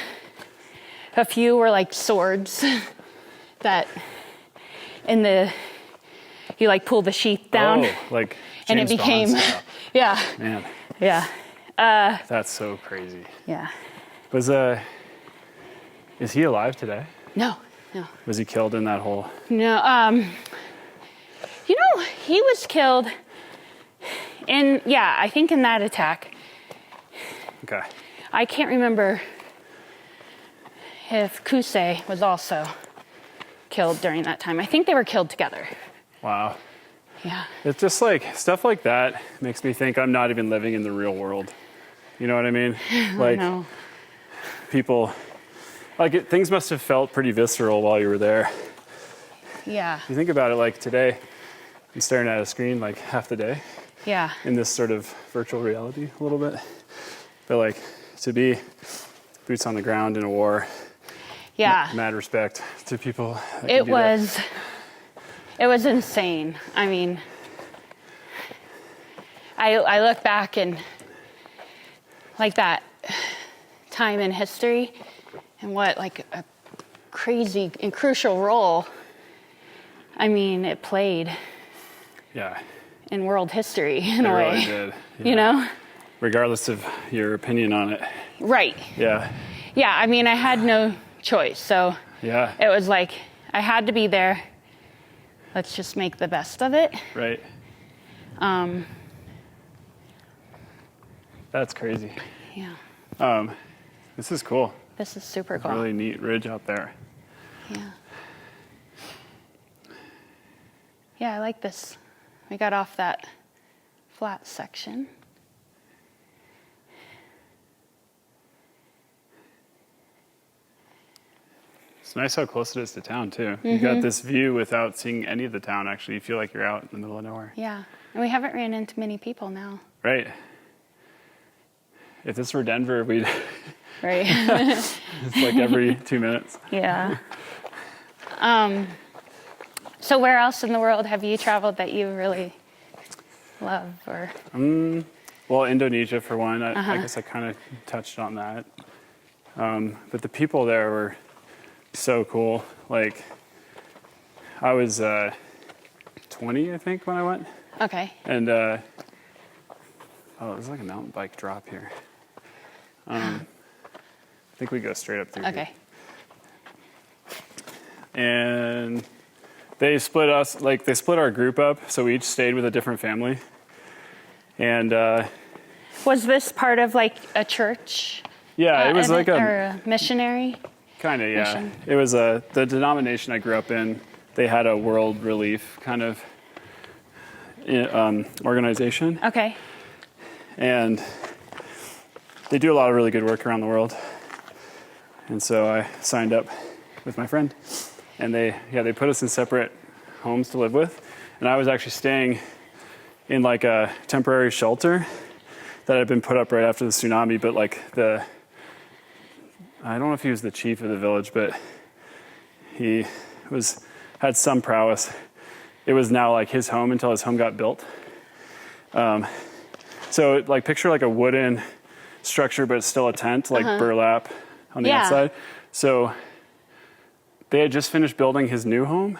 A few were like swords that you like pull the sheath down. Oh, like and it James became, Bond style. yeah, Man, yeah, that's so crazy. yeah. Is he alive today? No. Was he killed in that hole? No, he was killed I think in that attack. Okay. I can't remember if Kusei was also killed during that time. I think they were killed together. Wow. Yeah. It's just like stuff like that makes me think I'm not even living in the real world. You know what I mean? Like I know. people, things must have felt pretty visceral while you were there. Yeah. You think about it, like today, I'm staring at a screen like half the day Yeah. in this sort of virtual reality a little bit. But like to be boots on the ground in a war, Yeah. mad respect to people. That can do that. It was insane. I mean, I look back and like that time in history and what like a crazy and crucial role, I mean, it played Yeah. in world history in It a way. really did. Yeah. You know? Regardless of your opinion on it. Right. Yeah. Yeah, I mean, I had no choice. So Yeah. it was like, I had to be there. Let's just make the best of it. Right. That's crazy. Yeah. This is cool. This is super cool. Really neat ridge out there. Yeah. Yeah, I like this. We got off that flat section. It's nice how close it is to town, too. You got this view without seeing any of the town, actually. You feel like you're out in the middle of nowhere. Yeah, and we haven't ran into many people now. Right. If this were Denver, we'd... Right. It's like every 2 minutes. Yeah. So where else in the world have you traveled that you really love? Or Well, Indonesia, for one. I guess I kind of touched on that. But the people there were so cool. Like, I was 20, I think, when I went. Okay. And, oh, there's like a mountain bike drop here. I think we go straight up through here. Okay. And they split us, like, they split our group up, so we each stayed with a different family. And, Was this part of like a church? yeah, it was like or a missionary? kind of, yeah. mission? It was the denomination I grew up in. They had a world relief kind of organization. Okay. And they do a lot of really good work around the world. And so I signed up with my friend. And they put us in separate homes to live with. And I was actually staying in like a temporary shelter that had been put up right after the tsunami. But like I don't know if he was the chief of the village, but he had some prowess. It was now like his home until his home got built. So like picture like a wooden structure, but it's still a tent, like burlap on the outside. So they had just finished building his new home,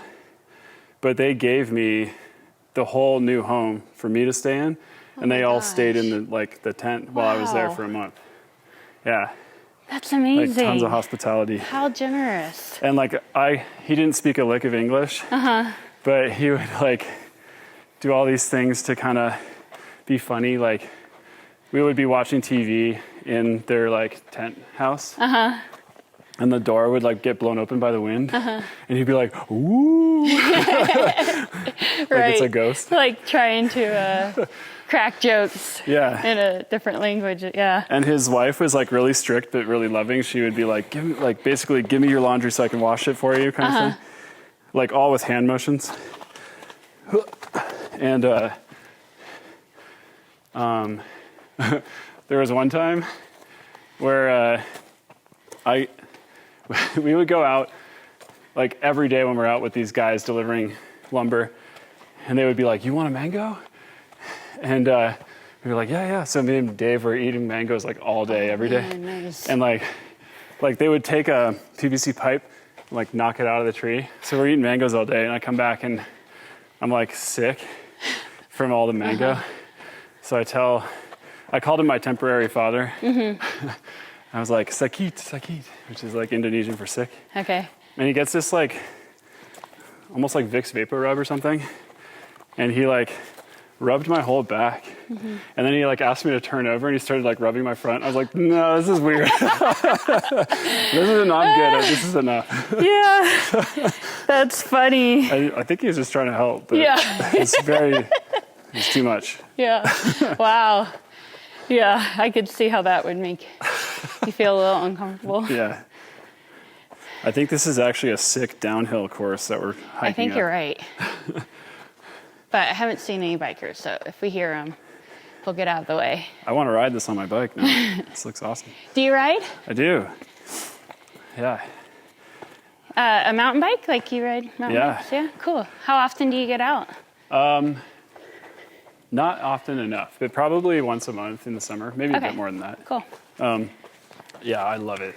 but they gave me the whole new home for me to stay in, and they all stayed in the tent while I was there for a month. Yeah. That's amazing. Like tons of hospitality. How generous. And like he didn't speak a lick of English, but he would like do all these things to kind of be funny. Like we would be watching TV in their like tent house. And the door would like get blown open by the wind, and he'd be like, "Ooh," like it's a ghost. Like trying to crack jokes. Yeah. In a different language. Yeah. And his wife was like really strict but really loving. She would be like, basically, give me your laundry so I can wash it for you, kind of thing. Like all with hand motions. And there was one time where we would go out like every day when we're out with these guys delivering lumber, and they would be like, "You want a mango?" And we were like, yeah. So me and Dave were eating mangoes like all day, every day. Nice. And like they would take a PVC pipe, and, like knock it out of the tree. So we're eating mangoes all day, and I come back and I'm like sick from all the mango. So I called him my temporary father. I was like, sakit, which is like Indonesian for sick. Okay. And he gets this like, almost like Vicks Vapor Rub or something. And he like rubbed my whole back. And then he like asked me to turn over, and he started like rubbing my front. I was like, no, this is weird. This is not good. This is enough. Yeah. That's funny. I think he was just trying to help, but Yeah. it's too much. Yeah. Wow. Yeah, I could see how that would make you feel a little uncomfortable. Yeah. I think this is actually a sick downhill course that we're hiking I think up. you're right. But I haven't seen any bikers, so if we hear them, we'll get out of the way. I want to ride this on my bike now. This looks awesome. Do you ride? I do. Yeah. A mountain bike? Like you ride mountain bikes? Yeah, cool. How often do you get out? Not often enough, but probably once a month in the summer, maybe a bit more than that. Cool. Yeah, I love it.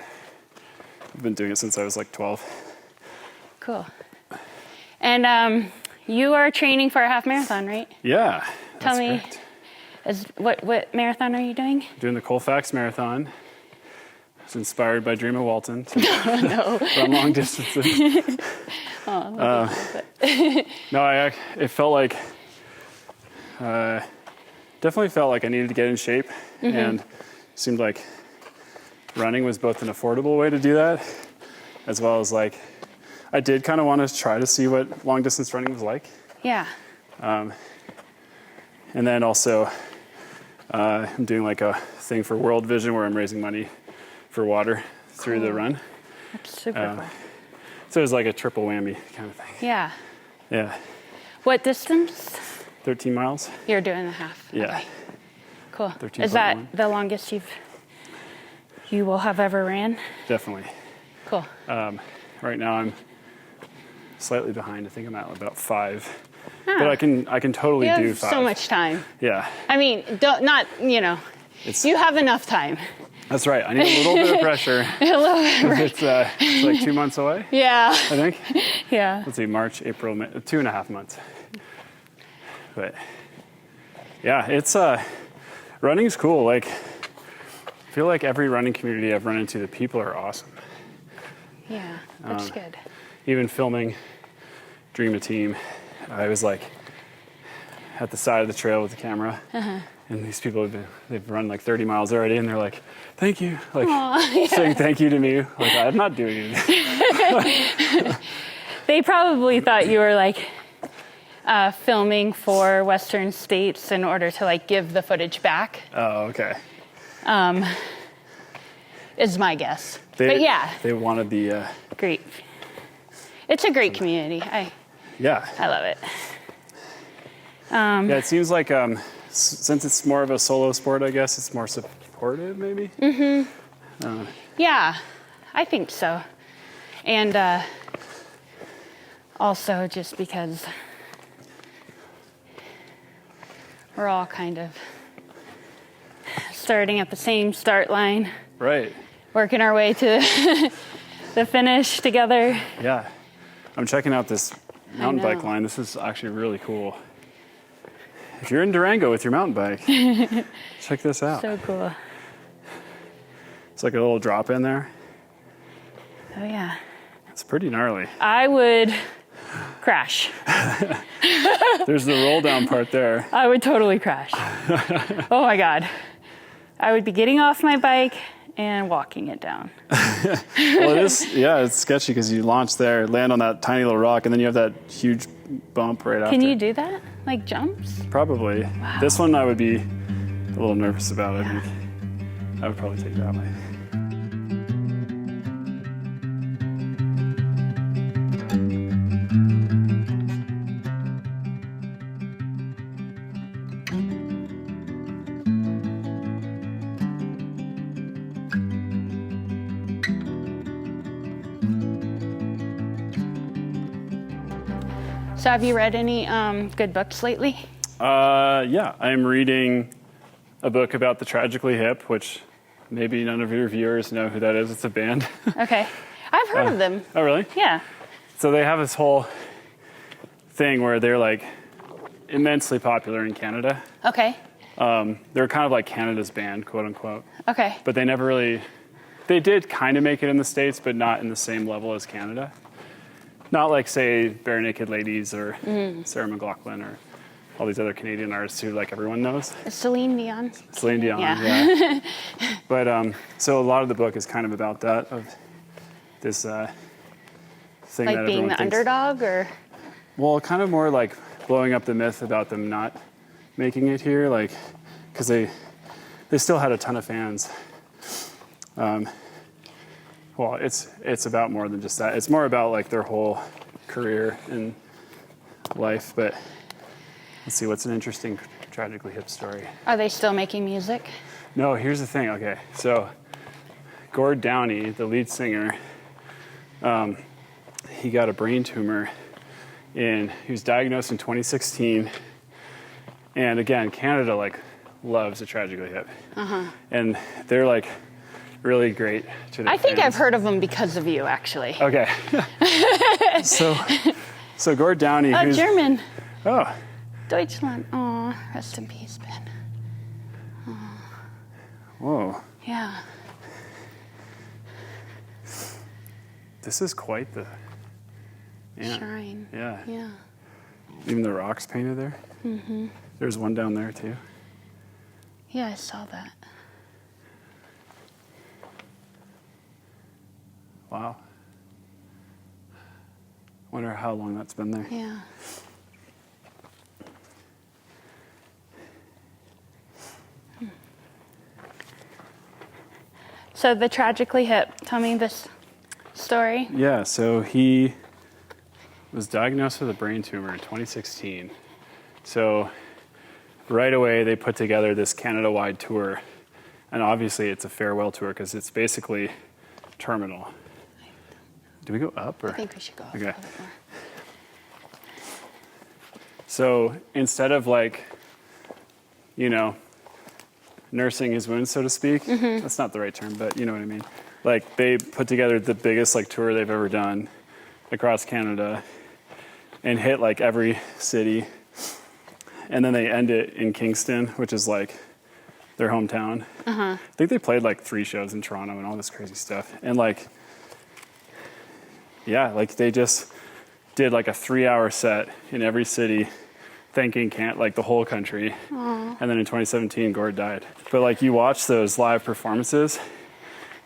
I've been doing it since I was like 12. Cool. And you are training for a half marathon, right? Yeah. Tell me, correct. What marathon are you doing? Doing the Colfax Marathon. It's inspired by Dream of Walton to run long distances. It felt like, definitely felt like I needed to get in shape, and seemed like running was both an affordable way to do that, as well as like, I did kind of want to try to see what long distance running was like. Yeah. And then also, I'm doing like a thing for World Vision where I'm raising money for water through the run. That's super cool. So it's like a triple whammy kind of thing. Yeah. Yeah. What distance? 13 miles. You're doing the half. Yeah. Okay. Cool. 13.1. Is that the longest you will have ever ran? Definitely. Cool. Right now I'm slightly behind. I think I'm at about 5. But I can totally you do have 5. so much time. Yeah. I mean, you have enough time. That's right. I need a little bit of pressure. A little bit. It's like 2 months away, Yeah. I think. Yeah. Let's see, March, April, May, 2.5 months. But yeah, it's running's cool. Like, I feel like every running community I've run into, the people are awesome. Yeah, that's good. Even filming Dream a Team, I was like at the side of the trail with the camera. And these people they've run like 30 miles already, and they're like, thank you. Like, saying thank you to me. Like, I'm not doing it. They probably thought you were like filming for Western States in order to like give the footage back. Oh, okay. Is my guess. But yeah. They wanted the... Great. It's a great community. I love it. Yeah, it seems like since it's more of a solo sport, I guess it's more supportive, maybe. Yeah, I think so. And also just because we're all kind of starting at the same start line. Right. Working our way to the finish together. Yeah. I'm checking out this mountain bike line. This is actually really cool. If you're in Durango with your mountain bike, check this out. So cool. It's like a little drop in there. Oh yeah. It's pretty gnarly. I would crash. There's the roll down part there. I would totally crash. Oh my God. I would be getting off my bike and walking it down. Well, it's sketchy because you launch there, land on that tiny little rock, and then you have that huge bump right after. Can you do that? Like jumps? Probably. Wow. This one I would be a little nervous about, I think. I would probably take that way. So have you read any good books lately? Yeah, I'm reading a book about the Tragically Hip, which maybe none of your viewers know who that is. It's a band. Okay. I've heard of them. Oh, really? Yeah. So they have this whole thing where they're like immensely popular in Canada. Okay. They're kind of like Canada's band, quote unquote. Okay. But they never really, they did kind of make it in the States, but not in the same level as Canada. Not like, say, Bare Naked Ladies or Sarah McLachlan or all these other Canadian artists who like everyone knows. Celine Dion. Celine Dion, Yeah. But so a lot of the book is kind of about that, of this thing Like that being everyone the thinks. underdog, or? Well, kind of more like blowing up the myth about them not making it here, like, because they still had a ton of fans. Well, it's about more than just that. It's more about like their whole career and life. But let's see, what's an interesting Tragically Hip story? Are they still making music? No, here's the thing. Okay, so Gord Downie, the lead singer, he got a brain tumor he was diagnosed in 2016. And again, Canada like loves a Tragically Hip. And they're like really great to their I think fans. I've heard of them because of you, actually. Okay. so Gord Downie, Oh, who's German. Oh, Deutschland. Oh, rest in peace, Ben. whoa. Yeah. This is quite the Shrine. Yeah. Yeah. Even the rocks painted there. There's one down there too. Yeah, I saw that. Wow. Wonder how long that's been there. Yeah. So the Tragically Hip, tell me this story. Yeah, so he was diagnosed with a brain tumor in 2016. So right away they put together this Canada-wide tour. And obviously it's a farewell tour because it's basically terminal. Do we go up? Or? I think we should go up Okay. a little bit more. So instead of like, you know, nursing his wounds, so to speak, that's not the right term, but you know what I mean. Like they put together the biggest like tour they've ever done across Canada and hit like every city. And then they end it in Kingston, which is like their hometown. I think they played like 3 shows in Toronto and all this crazy stuff. And like, yeah, like they just did like a 3-hour set in every city, thanking like the whole country. And then in 2017, Gord died. But like you watch those live performances,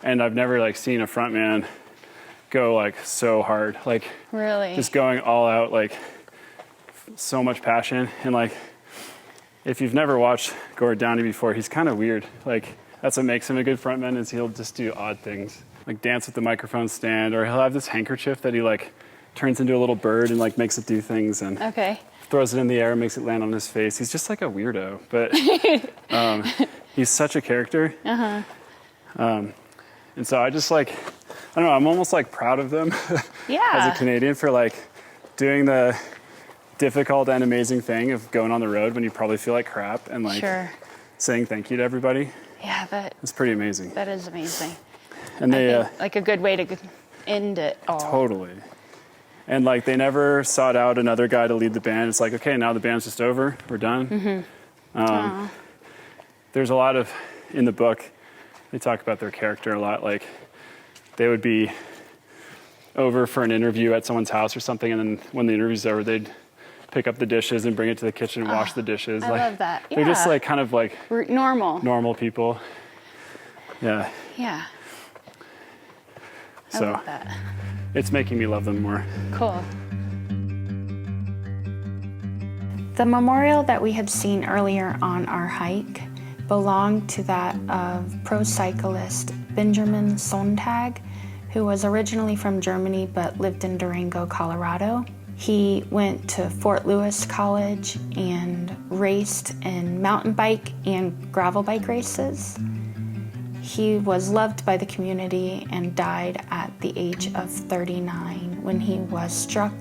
and I've never like seen a frontman go like so hard, like Really? just going all out, like so much passion. And like, if you've never watched Gord Downey before, he's kind of weird. Like that's what makes him a good frontman, is he'll just do odd things, like dance with the microphone stand, or he'll have this handkerchief that he like turns into a little bird and like makes it do things, and Okay. throws it in the air and makes it land on his face. He's just like a weirdo, but he's such a character. And so I just like, I don't know, I'm almost like proud of them Yeah. as a Canadian for like doing the difficult and amazing thing of going on the road when you probably feel like crap and like Sure. saying thank you to everybody. Yeah, It's pretty amazing. that is amazing. And they I think, like a good way to end it all. totally. And like they never sought out another guy to lead the band. It's like, okay, now the band's just over. We're done. There's a lot of, in the book, they talk about their character a lot. Like they would be over for an interview at someone's house or something, and then when the interview's over, they'd pick up the dishes and bring it to the kitchen and wash the dishes. I like, love that. They're just Yeah. like kind of like Normal. normal people. Yeah. Yeah. I So love that. it's making me love them more. Cool. The memorial that we had seen earlier on our hike belonged to that of pro cyclist Benjamin Sonntag, who was originally from Germany but lived in Durango, Colorado. He went to Fort Lewis College and raced in mountain bike and gravel bike races. He was loved by the community and died at the age of 39 when he was struck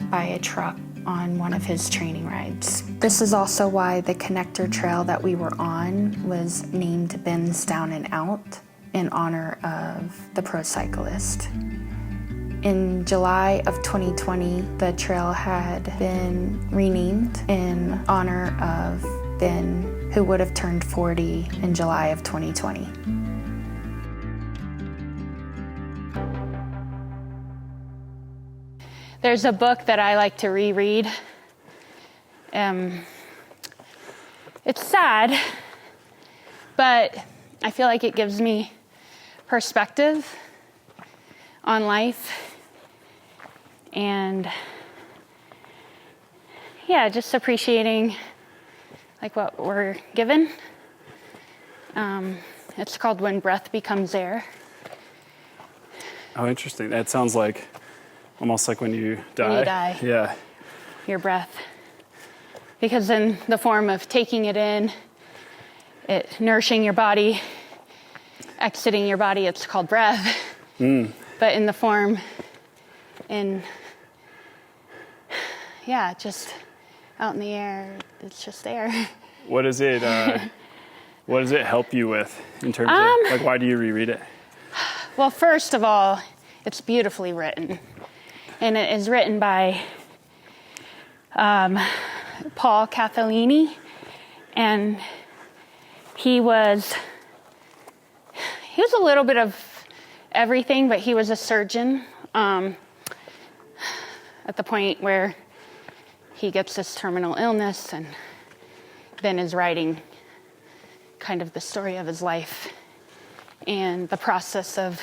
by a truck on one of his training rides. This is also why the connector trail that we were on was named Ben's Down and Out, in honor of the pro cyclist. In July of 2020, the trail had been renamed in honor of Ben, who would have turned 40 in July of 2020. There's a book that I like to reread. It's sad, but I feel like it gives me perspective on life. And yeah, just appreciating like what we're given. It's called When Breath Becomes Air. Oh, interesting. That sounds like almost like when you die. When you die. Yeah. Your breath. Because in the form of taking it in, it nourishing your body, exiting your body, it's called breath. But in the form just out in the air, it's just air. What does it help you with in terms of like, why do you reread it? Well, first of all, it's beautifully written. And it is written by Paul Cathalini. And he was a little bit of everything, but he was a surgeon at the point where he gets this terminal illness and then is writing kind of the story of his life and the process of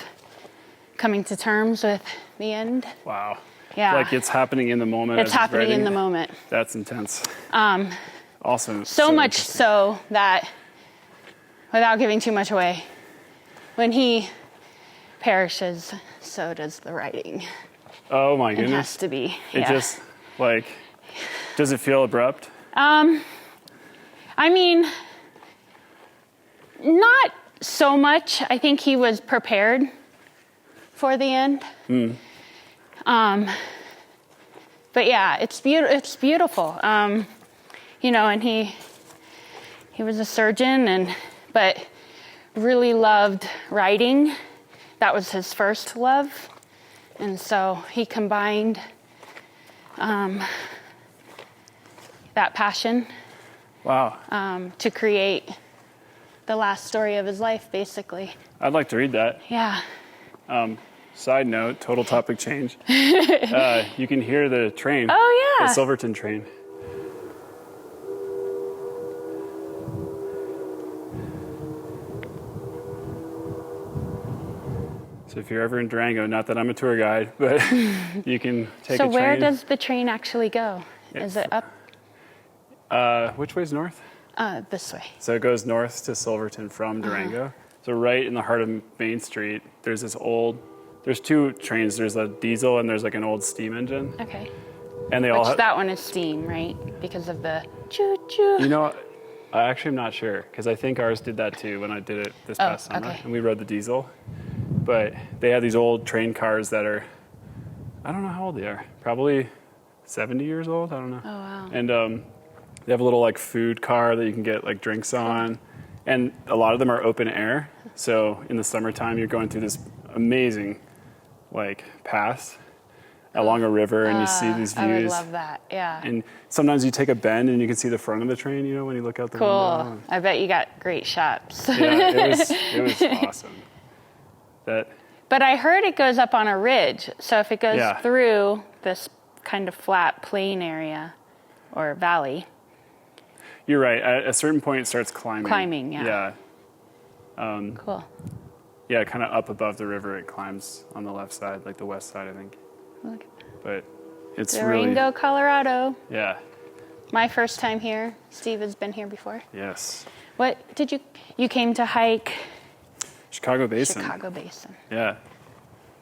coming to terms with the end. Wow. Yeah. Like it's happening in the moment. It's happening in the moment. That's intense. Awesome. So much so that, without giving too much away, when he perishes, so does the writing. Oh my It goodness. has to be. It Yeah. just, like, does it feel abrupt? I mean, not so much. I think he was prepared for the end. But yeah, it's beautiful. You know, and he was a surgeon, but really loved writing. That was his first love. And so he combined that passion to create the last story of his life, basically. I'd like to read that. Yeah. Side note, total topic change. You can hear the train. Oh, yeah. The Silverton train. So if you're ever in Durango, not that I'm a tour guide, but you can take a So train. where does the train actually go? Is it up Which way's north? this way? So it goes north to Silverton from Durango. So right in the heart of Main Street, there's two trains. There's a diesel and there's like an old steam engine. Okay. And they all have, That one is steam, right? Because of the choo-choo. you know, I actually am not sure because I think ours did that too when I did it this past summer. okay. And we rode the diesel. But they have these old train cars that are, I don't know how old they are, probably 70 years old. I don't know. Oh, wow. And they have a little like food car that you can get like drinks on. And a lot of them are open air. So in the summertime, you're going through this amazing like path along a river and you see these views. I would love that, yeah. And sometimes you take a bend and you can see the front of the train, you know, when you look out the window. Cool. I bet you got great shots. Yeah, it was awesome. But I heard it goes up on a ridge. So if it goes Yeah. through this kind of flat plain area or valley. You're right. At a certain point, it starts climbing. Climbing, yeah. Yeah. Cool. Yeah, kind of up above the river, it climbs on the left side, like the west side, I think. Look at But it's Durango, really, Colorado. yeah, My first time here. Steve has been here before. yes. What did you came to hike Chicago Basin. Chicago Basin. Yeah.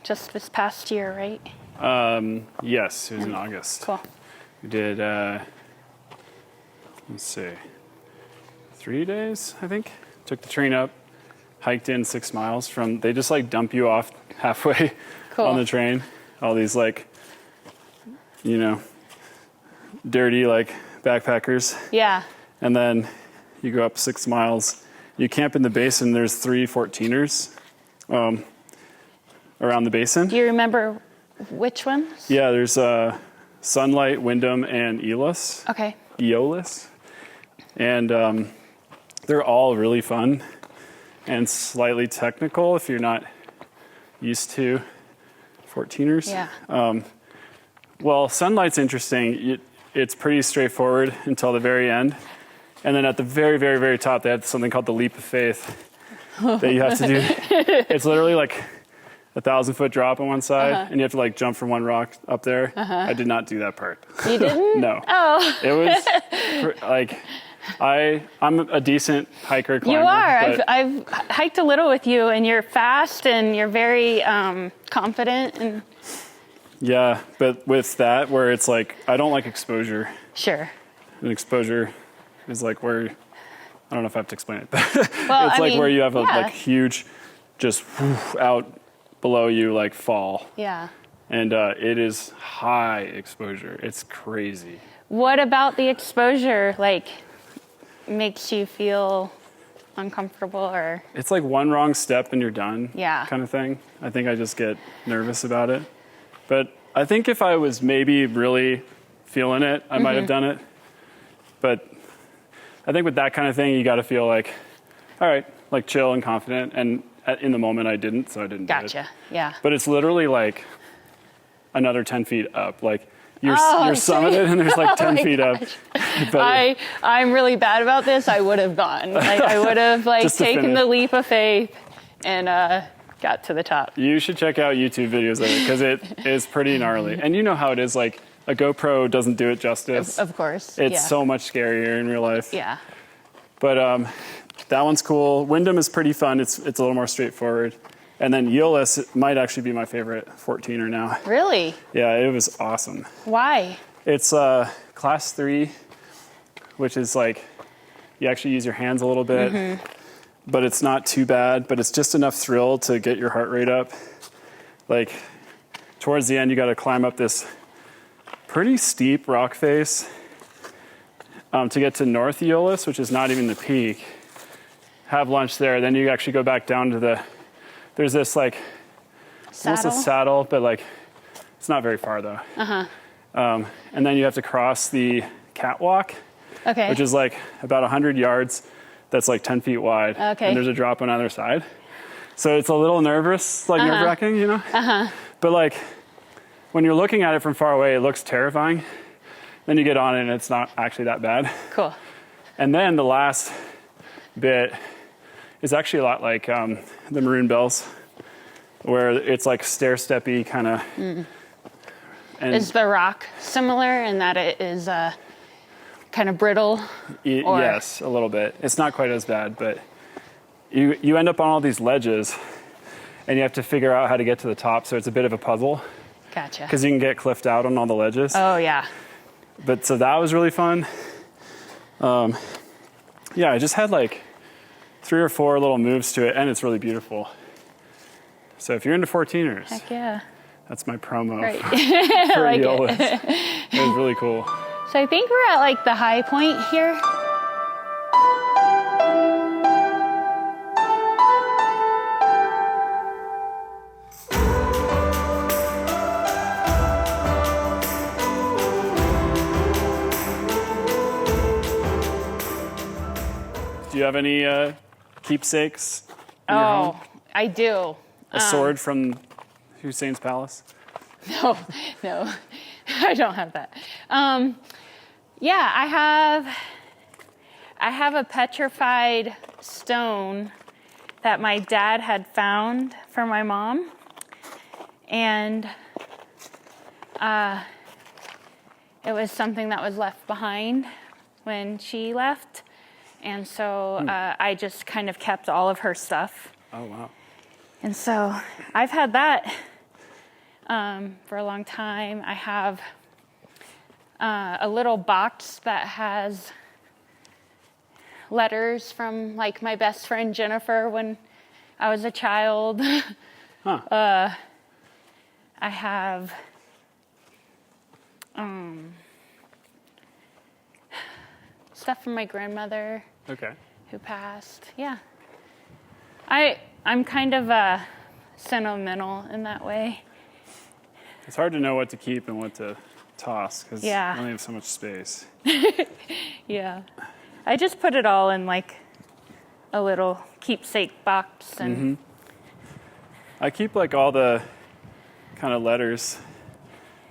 Just this past year, right? Yes, it was in August. Cool. We did, let's see, 3 days, I think. Took the train up, hiked in 6 miles from, they just like dump you off halfway Cool. on the train. All these like, you know, dirty like backpackers. Yeah. And then you go up 6 miles. You camp in the basin. There's 3 14ers around the basin. Do you remember which ones? Yeah, there's Sunlight, Wyndham, and Eolus. Okay. Eolus. And they're all really fun and slightly technical if you're not used to 14ers. Yeah. Well, Sunlight's interesting. It's pretty straightforward until the very end. And then at the very, very, very top, they have something called the leap of faith that you have to do. It's literally like 1,000-foot drop on one side, and you have to like jump from one rock up there. I did not do that part. You didn't? No. Oh. It was like, I'm a decent hiker, climber. You are. but- I've hiked a little with you, and you're fast, and you're very confident, and Yeah, but with that, where it's like, I don't like exposure. sure. And exposure is like where, I don't know if I have to explain it, but Well, it's I like mean, where you have a yeah. like huge, just out below you like fall. Yeah. And it is high exposure. It's crazy. What about the exposure, like, makes you feel uncomfortable or? It's like one wrong step and you're done. Yeah. Kind of thing. I think I just get nervous about it. But I think if I was maybe really feeling it, I might have done it. But I think with that kind of thing, you got to feel like, all right, like chill and confident. And in the moment, I didn't, so I didn't do it. Gotcha. Yeah. But it's literally like another 10 feet up. Like you're Oh, summited and there's like 10 my feet up. gosh. But I'm really bad about this. I would have gone. Like, I would have like Just to taken finish. the leap of faith and got to the top. you should check out YouTube videos of it because it is pretty gnarly. And you know how it is, like a GoPro doesn't do it justice. Of course. It's yeah. so much scarier in real life. Yeah. But that one's cool. Wyndham is pretty fun. It's a little more straightforward. And then Eolus might actually be my favorite 14er now. Really? Yeah, it was awesome. Why? It's class 3, which is like you actually use your hands a little bit, but it's not too bad. But it's just enough thrill to get your heart rate up. Like towards the end, you got to climb up this pretty steep rock face to get to North Eolus, which is not even the peak. Have lunch there, then you actually go back down to there's this like almost a saddle, but like it's not very far though. And then you have to cross the catwalk, which is like about 100 yards. That's like 10 feet wide. And there's a drop on either side. So it's a little nervous, like nerve-wracking, you know? But like when you're looking at it from far away, it looks terrifying. Then you get on it and it's not actually that bad. Cool. And then the last bit is actually a lot like the Maroon Bells, where it's like stair-steppy kind of. And is the rock similar in that it is kind of brittle? Yes, a little bit. It's not quite as bad, but you end up on all these ledges, and you have to figure out how to get to the top, so it's a bit of a puzzle. Gotcha. Because you can get cliffed out on all the ledges. Oh, yeah. But so that was really fun. Yeah, I just had like 3 or 4 little moves to it, and it's really beautiful. So if you're into 14ers, heck yeah, that's my promo right. for like Eolus. It was really cool. So I think we're at like the high point here. Do you have any keepsakes in your home? I do. A sword from Hussein's palace? No, I don't have that. Yeah, I have a petrified stone that my dad had found for my mom, and it was something that was left behind when she left, and so I just kind of kept all of her stuff. Oh, wow. And so I've had that for a long time. I have a little box that has letters from like my best friend Jennifer when I was a child. I have stuff from my grandmother who passed. Yeah. I'm kind of sentimental in that way. It's hard to know what to keep and what to toss because you only have so much space. Yeah. I just put it all in like a little keepsake box. And I keep like all the kind of letters.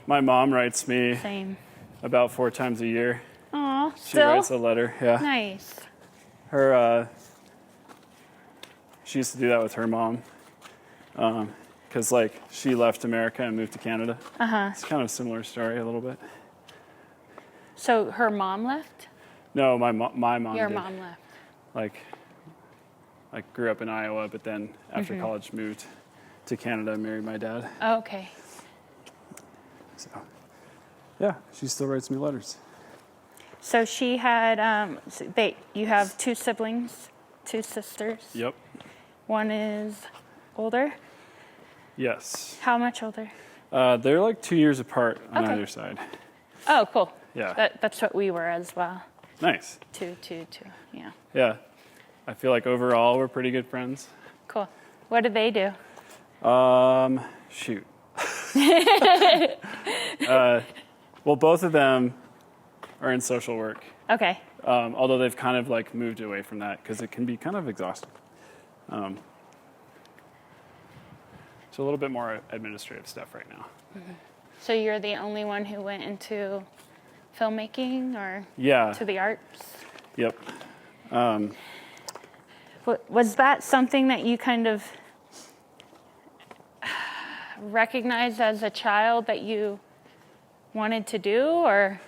My mom writes me about 4 times a year. Aw, She writes a letter, yeah. Nice. Her, she used to do that with her mom. Because like she left America and moved to Canada. It's kind of a similar story a little bit. So her mom left? No, my mom Your did. mom left. Like, I grew up in Iowa, but then after college moved to Canada and married my dad. Oh, okay. So, yeah, she still writes me letters. So she had, you have 2 siblings, 2 sisters. Yep. One is older? Yes. How much older? They're like 2 years apart on either side. Oh, cool. Yeah. That's what we were as well. Nice. 2, yeah. Yeah. I feel like overall we're pretty good friends. Cool. What do they do? Shoot. Well, both of them are in social work. Okay. Although they've kind of like moved away from that because it can be kind of exhausting. So a little bit more administrative stuff right now. So you're the only one who went into filmmaking or to the arts? Yep. Was that something that you kind of recognized as a child that you wanted to do, or?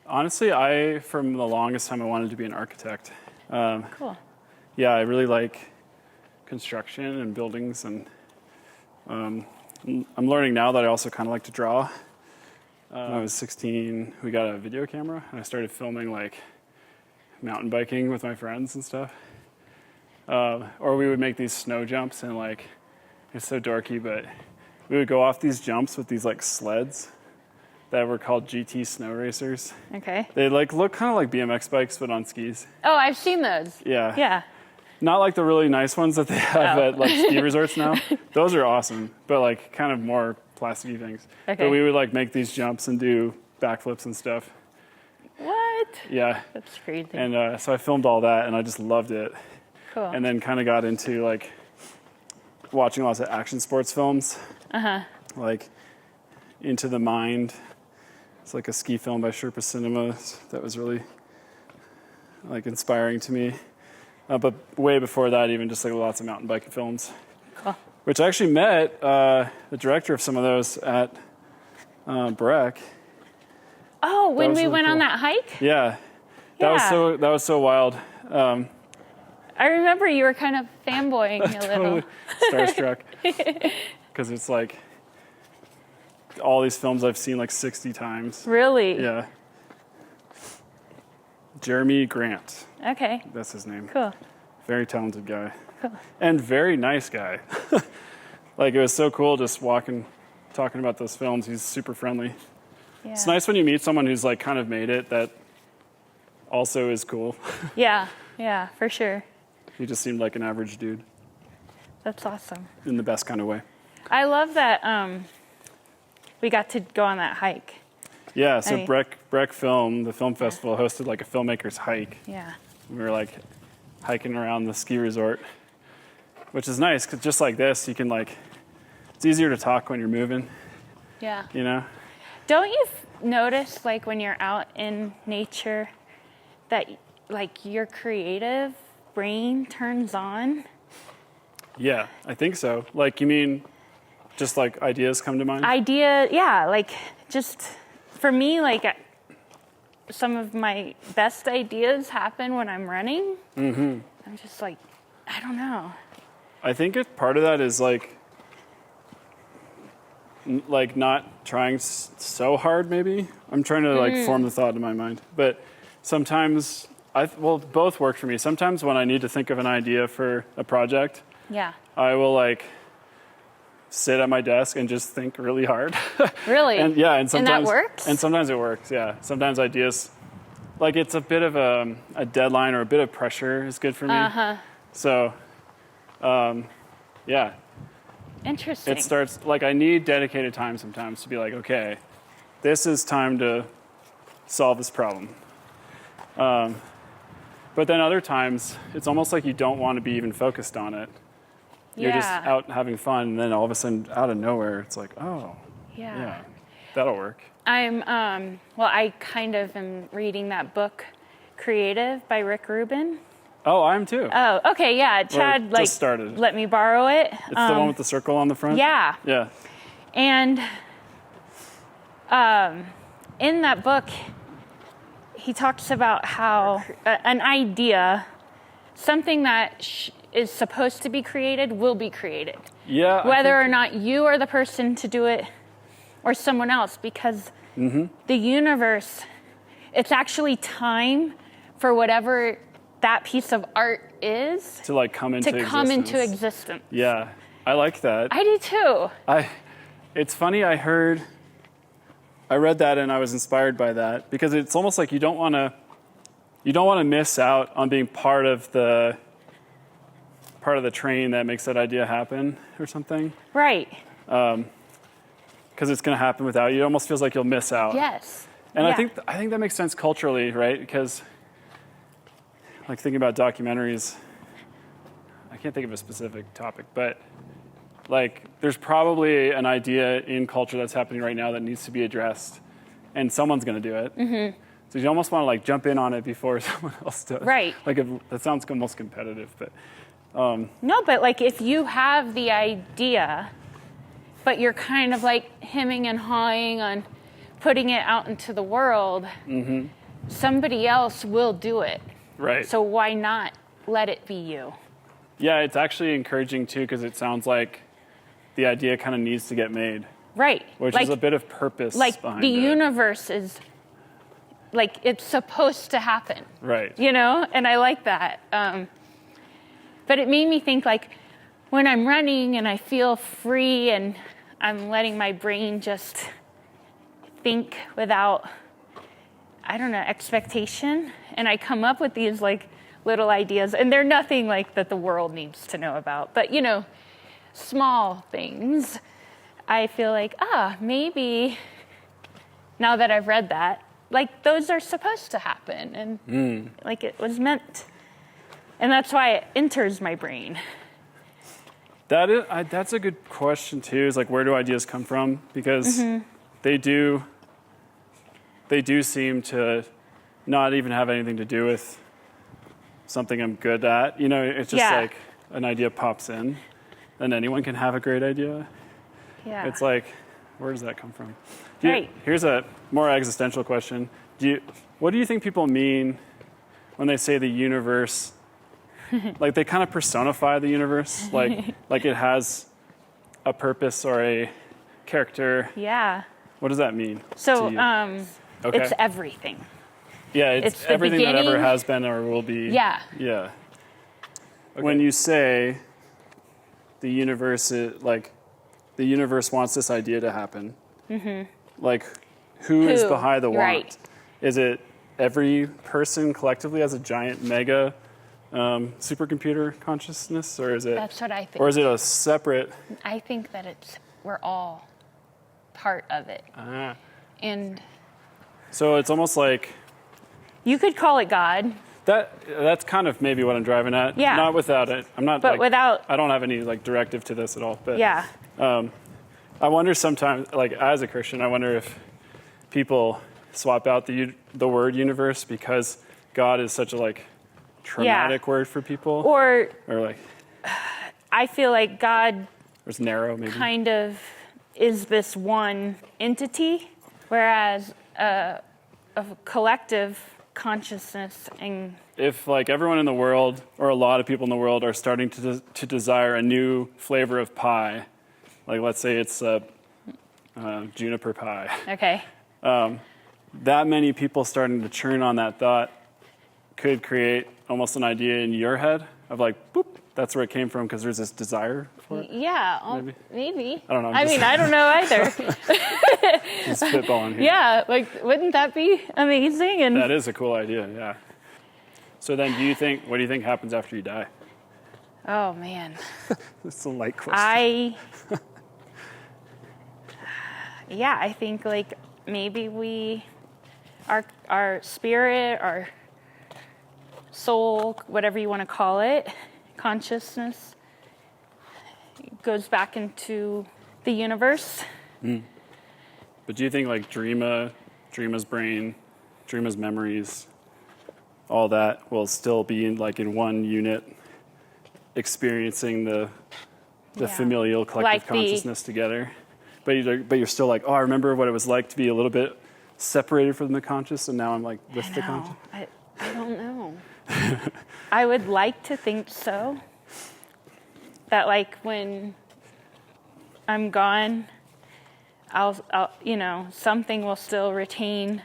Honestly, from the longest time, I wanted to be an architect. Cool. Yeah, I really like construction and buildings, and I'm learning now that I also kind of like to draw. When I was 16, we got a video camera, and I started filming like mountain biking with my friends and stuff. Or we would make these snow jumps, and like, it's so dorky, but we would go off these jumps with these like sleds that were called GT snow racers. Okay. They like look kind of like BMX bikes, but on skis. Oh, I've seen those. Yeah. Yeah. Not like the really nice ones that they have at like ski resorts now. Those are awesome, but like kind of more plasticky things. Okay. But we would like make these jumps and do backflips and stuff. What? Yeah. That's crazy. And so I filmed all that, and I just loved it. Cool. And then kind of got into like watching lots of action sports films. Like Into the Mind. It's like a ski film by Sherpa Cinemas that was really like inspiring to me. But way before that, even just like lots of mountain biking films. Cool. Which I actually met the director of some of those at Breck. Oh, when was we really went on cool. that hike? Yeah. That was so wild. I remember you were kind of fanboying a little. Totally starstruck. Because it's like all these films I've seen like 60 times. Really? Yeah. Jeremy Grant. Okay. That's his name. Cool. Very talented guy. Cool. And very nice guy. Like, it was so cool just talking about those films. He's super friendly. Yeah. It's nice when you meet someone who's like kind of made it that also is cool. Yeah. Yeah, for sure. He just seemed like an average dude That's awesome. in the best kind of way. I love that we got to go on that hike. Yeah, so I mean- Breck Film, the film festival, hosted like a filmmaker's hike. Yeah. We were like hiking around the ski resort, which is nice because just like this, you can like, it's easier to talk when you're moving, Yeah. you know? Don't you notice, like, when you're out in nature, that, like, your creative brain turns on? Yeah, I think so. Like, you mean just like ideas come to mind? Yeah, like, just, for me, like, some of my best ideas happen when I'm running. Mm-hmm. I'm just like, I don't know. I think part of that is like not trying so hard. Maybe I'm trying to like form the thought in my mind, but sometimes both work for me. Sometimes when I need to think of an idea for a project, Yeah. I will like sit at my desk and just think really hard. Really? and sometimes that works? And sometimes it works. Yeah, sometimes ideas, like it's a bit of a deadline or a bit of pressure is good for me. So, yeah. Interesting. It starts, like, I need dedicated time sometimes to be like, okay, this is time to solve this problem. But then other times, it's almost like you don't want to be even focused on it. You're just out having fun, and then all of a sudden, out of nowhere, it's like, oh, yeah, that'll work. I kind of am reading that book, Creative by Rick Rubin. Oh, I am too. Oh, okay, yeah. Chad, just started. let me borrow it. It's the one with the circle on the front? Yeah. Yeah. And in that book, he talks about how an idea, something that is supposed to be created, will be created. Yeah. Whether or not you are the person to do it or someone else, because the universe, it's actually time for whatever that piece of art is to like come into existence. Yeah, I like that. I do too. It's funny, I read that and I was inspired by that because it's almost like you don't want to miss out on being part of the train that makes that idea happen or something. Right. Because it's going to happen without you. It almost feels like you'll miss out. Yes. And yeah. I think that makes sense culturally, right? Because like thinking about documentaries, I can't think of a specific topic, but like there's probably an idea in culture that's happening right now that needs to be addressed, and someone's going to do it. Mm-hmm. So you almost want to like jump in on it before someone else does. Right. Like that sounds almost competitive, but no, but like if you have the idea, but you're kind of like hemming and hawing on putting it out into the world, somebody else will do it. right. So why not let it be you? Yeah, it's actually encouraging too, because it sounds like the idea kind of needs to get made, Right. which is a bit of purpose like behind the it. universe is like it's supposed to happen. Right. You know, and I like that. But it made me think like when I'm running and I feel free and I'm letting my brain just think without, I don't know, expectation, and I come up with these like little ideas, and they're nothing like that the world needs to know about, but you know, small things. I feel like, maybe now that I've read that, like those are supposed to happen, and like it was meant, and that's why it enters my brain. That's a good question too. Is like, where do ideas come from? Because they do seem to not even have anything to do with something I'm good at. You know, it's just like an idea pops in, and anyone can have a great idea. Yeah. It's like, where does that come from? Right. Here's a more existential question. What do you think people mean when they say the universe? Like they kind of personify the universe, like it has a purpose or a character. Yeah. What does that mean? So, to you? Okay. it's everything. Yeah, it's the everything that ever beginning. has been or will be. Yeah. Yeah. Okay. When you say the universe, the universe wants this idea to happen, like who is behind the want? Right. Is it every person collectively has a giant mega supercomputer consciousness, or is it? That's what I think. Or is it a separate? I think that we're all part of it. And So it's almost like you could call it God. that's kind of maybe what I'm driving at. Yeah. Not without it. I'm not. But like, without. I don't have any like directive to this at all. But Yeah. I wonder sometimes, like as a Christian, I wonder if people swap out the word universe because God is such a like traumatic word for people, Or like I feel like God it's narrow maybe. kind of is this one entity, whereas a collective consciousness and If like everyone in the world or a lot of people in the world are starting to desire a new flavor of pie, like let's say it's juniper pie, okay. that many people starting to churn on that thought could create almost an idea in your head of like, boop, that's where it came from because there's this desire for it. Yeah, maybe. I don't know. I mean, I don't know either. Just spitballing here. Yeah, like wouldn't that be amazing? And That is a cool idea, yeah. So then what do you think happens after you die? oh man, It's a light question. I think like maybe our spirit, our soul, whatever you want to call it, consciousness, goes back into the universe. But do you think like Dreama's brain, Dreama's memories, all that will still be in one unit experiencing the familial collective Like consciousness together? But you're still like, oh, I remember what it was like to be a little bit separated from the conscious, and now I'm like with the conscious. I don't know. I would like to think so. That like when I'm gone, I'll something will still retain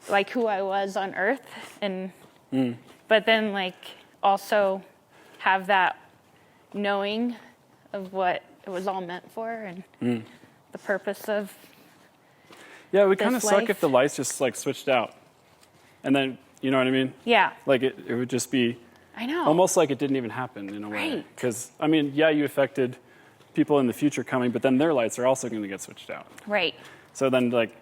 like who I was on Earth, and but then like also have that knowing of what it was all meant for and the purpose of. Yeah, it would kind of this suck life. if the lights just like switched out, and then you know what I mean? Yeah, Like it would just be I know. almost like it didn't even happen in a way. Right. Because I mean, yeah, you affected people in the future coming, but then their lights are also going to get switched out. Right. So then, like,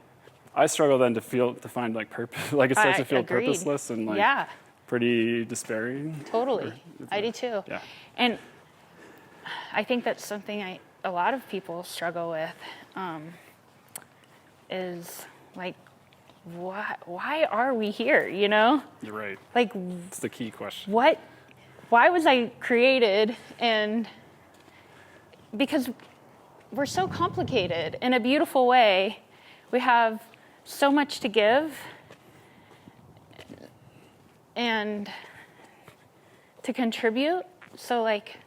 I struggle then to find like purpose. Like it starts to feel Agreed. purposeless and like Yeah. pretty despairing. Totally. I do too. Yeah. And I think that's something a lot of people struggle with, is like, why are we here, you know? You're right. Like, It's the key question. why was I created? And because we're so complicated in a beautiful way. We have so much to give. And to contribute. So like,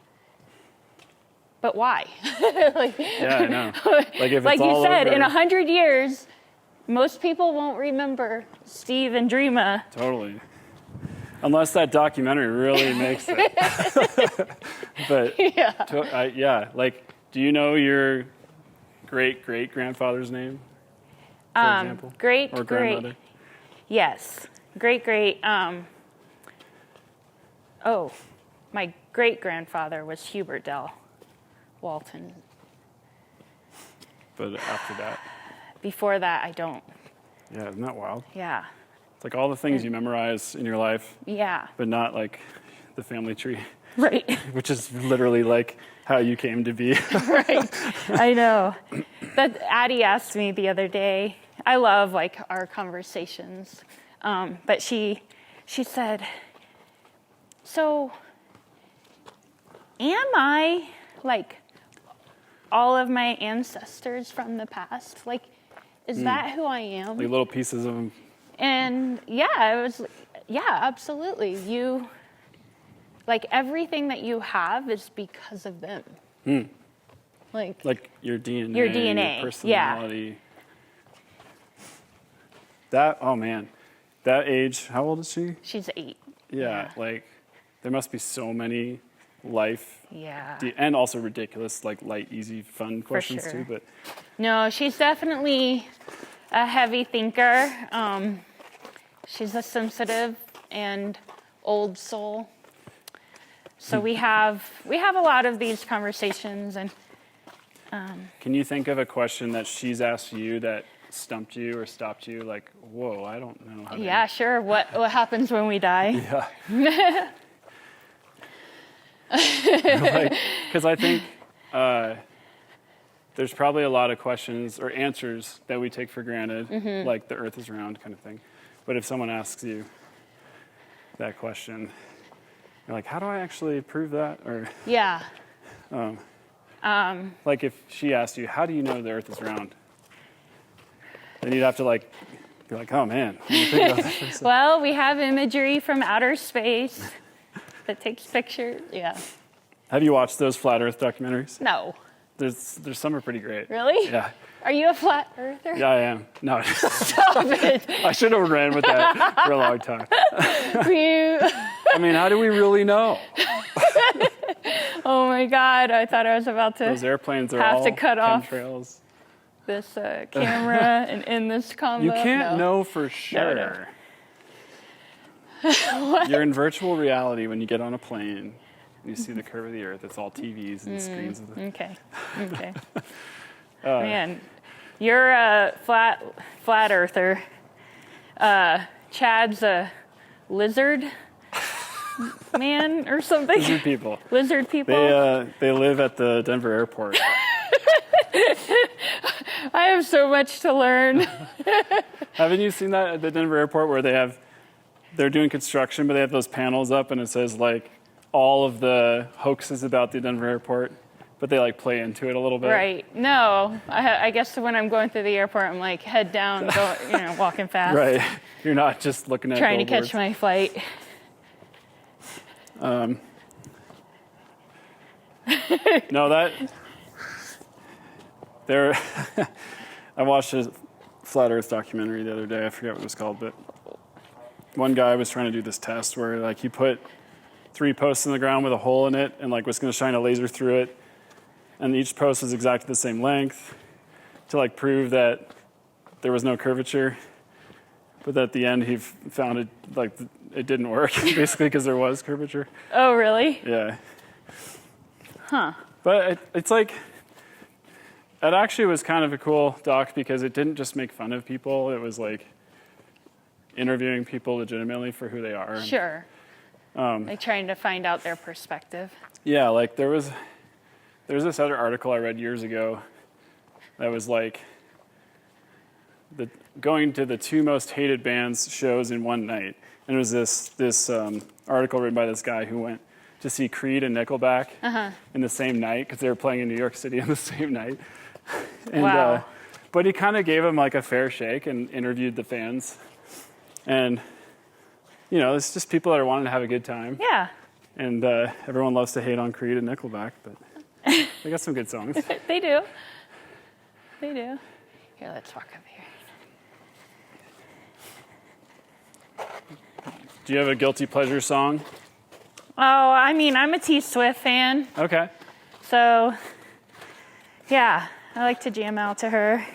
but why? Like, Yeah, I know. Like if like it's you all said, over, in 100 years, most people won't remember Steve and Dreama. Totally. Unless that documentary really makes it. But yeah, like, do you know your great-great-grandfather's name, for example? Great, or great. grandmother? Yes. Great, great. My great-grandfather was Hubert Dell Walton. But after that, Before that, I don't. yeah, isn't that wild? Yeah. It's like all the things you memorize in your life, Yeah. but not like the family tree, Right. which is literally like how you came to be. Right. I know. That Addie asked me the other day. I love like our conversations, but she said, "So, am I like all of my ancestors from the past? Like, is that who I am?" Like little pieces of them. And yeah, absolutely. You, like everything that you have is because of them. Like your DNA, Your DNA, your personality. That, oh man, that age, how old is she? She's 8. Yeah, like there must be so many life, Yeah. and also ridiculous, like light, easy, fun questions sure. too, but No, she's definitely a heavy thinker. She's a sensitive and old soul. So we have a lot of these conversations, and can you think of a question that she's asked you that stumped you or stopped you? Like, whoa, I don't know how to yeah, sure. What happens when we die? Yeah. Because I think there's probably a lot of questions or answers that we take for granted, like the earth is round kind of thing. But if someone asks you that question, you're like, how do I actually prove that? Or Yeah. like if she asked you, how do you know the earth is round? Then you'd have to like be like, oh man. Let me think about that for a second. Well, we have imagery from outer space that takes pictures. Yeah. Have you watched those flat earth documentaries? No. There's some are pretty great. Really? Yeah. Are you a flat earther? Yeah, I am. No. Stop it. I should have ran with that for a long time. You... I mean, how do we really know? Oh my God! I thought I was about to Those airplanes are have all to cut off chemtrails. this camera and end this combo. You can't No. know for sure. You're in virtual reality when you get on a plane. You see the curve of the earth. It's all TVs and screens. Of the... Okay. Man, you're a flat earther. Chad's a lizard man or something. Lizard people. Lizard people. They live at the Denver airport. I have so much to learn. Haven't you seen that at the Denver airport where they're doing construction, but they have those panels up and it says like all of the hoaxes about the Denver airport, but they like play into it a little bit. Right. No, I guess when I'm going through the airport, I'm like head down, walking fast. Right. You're not just looking at Trying billboards. to catch my flight. No, I watched a flat earth documentary the other day. I forget what it was called, but one guy was trying to do this test where like he put 3 posts in the ground with a hole in it and like was going to shine a laser through it, and each post was exactly the same length to like prove that there was no curvature. But at the end, he found it like it didn't work basically because there was curvature. Oh, really? Yeah. Huh. But it's like, it actually was kind of a cool doc because it didn't just make fun of people. It was like interviewing people legitimately for who they are. Sure. Like trying to find out their perspective. Yeah, like there's this other article I read years ago that was like going to the 2 most hated bands shows in one night. And it was this article written by this guy who went to see Creed and Nickelback in the same night because they were playing in New York City on the same night. And, Wow. But he kind of gave them like a fair shake and interviewed the fans. And, it's just people that are wanting to have a good time. Yeah. And everyone loves to hate on Creed and Nickelback, but they got some good songs. They do. They do. Here, let's walk up here. Do you have a guilty pleasure song? Oh, I mean, I'm a T Swift fan. Okay. So, yeah, I like to jam out to her.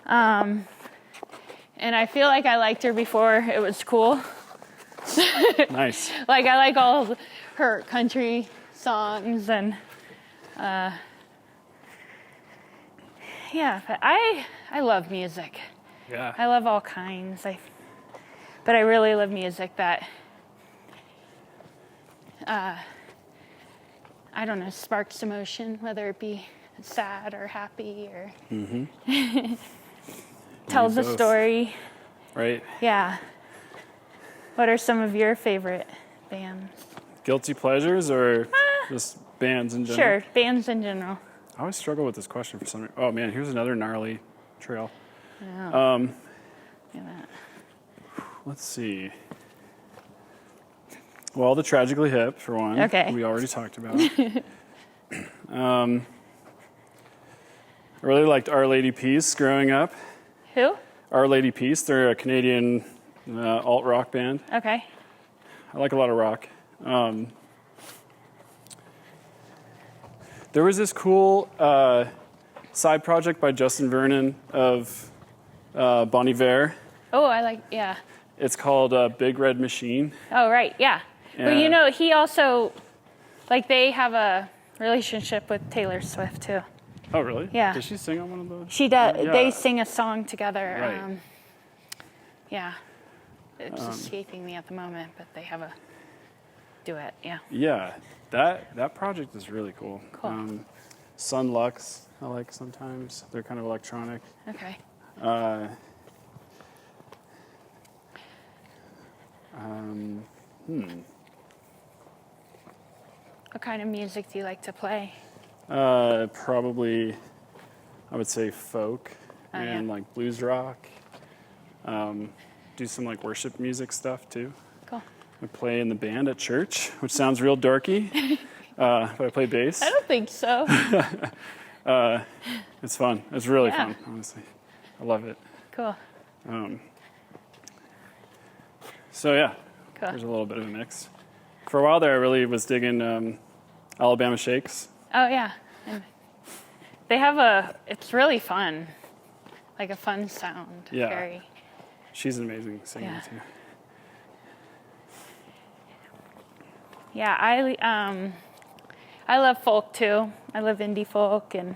And I feel like I liked her before it was cool. Nice. Like, I like all her country songs and, yeah, but I love music. Yeah. I love all kinds. But I really love music that, I don't know, sparks emotion, whether it be sad or happy or tells a both. story. Right. Yeah. What are some of your favorite bands? Guilty pleasures or just bands in general? Sure, bands in general. I always struggle with this question for some reason. Oh man, here's another gnarly trail. Yeah. Look at that. Let's see. Well, the Tragically Hip, for one. Okay. We already talked about. I really liked Our Lady Peace growing up. Who? Our Lady Peace, they're a Canadian alt-rock band. Okay. I like a lot of rock. There was this cool side project by Justin Vernon of Bon Iver. Oh, yeah. It's called Big Red Machine. Oh, right, yeah. But you know, he also, like, they have a relationship with Taylor Swift, too. Oh, really? Yeah. Did she sing on one of those? She does. Yeah. They sing a song together. Right. Yeah. It's escaping me at the moment, but they have a duet, yeah. Yeah, that project is really cool. Cool. Sun Lux, I like sometimes. They're kind of electronic. Okay. What kind of music do you like to play? Probably, I would say folk and yeah. like blues rock. Do some like worship music stuff too. Cool. I play in the band at church, which sounds real dorky, but I play bass. I don't think so. It's fun. It's really Yeah. fun, honestly. I love it. Cool. So yeah, Cool. there's a little bit of a mix. For a while there, I really was digging Alabama Shakes. Oh, yeah. And they have it's really fun. Like a fun sound. Yeah. Very. She's an amazing singer Yeah. too. Yeah, I love folk too. I love indie folk and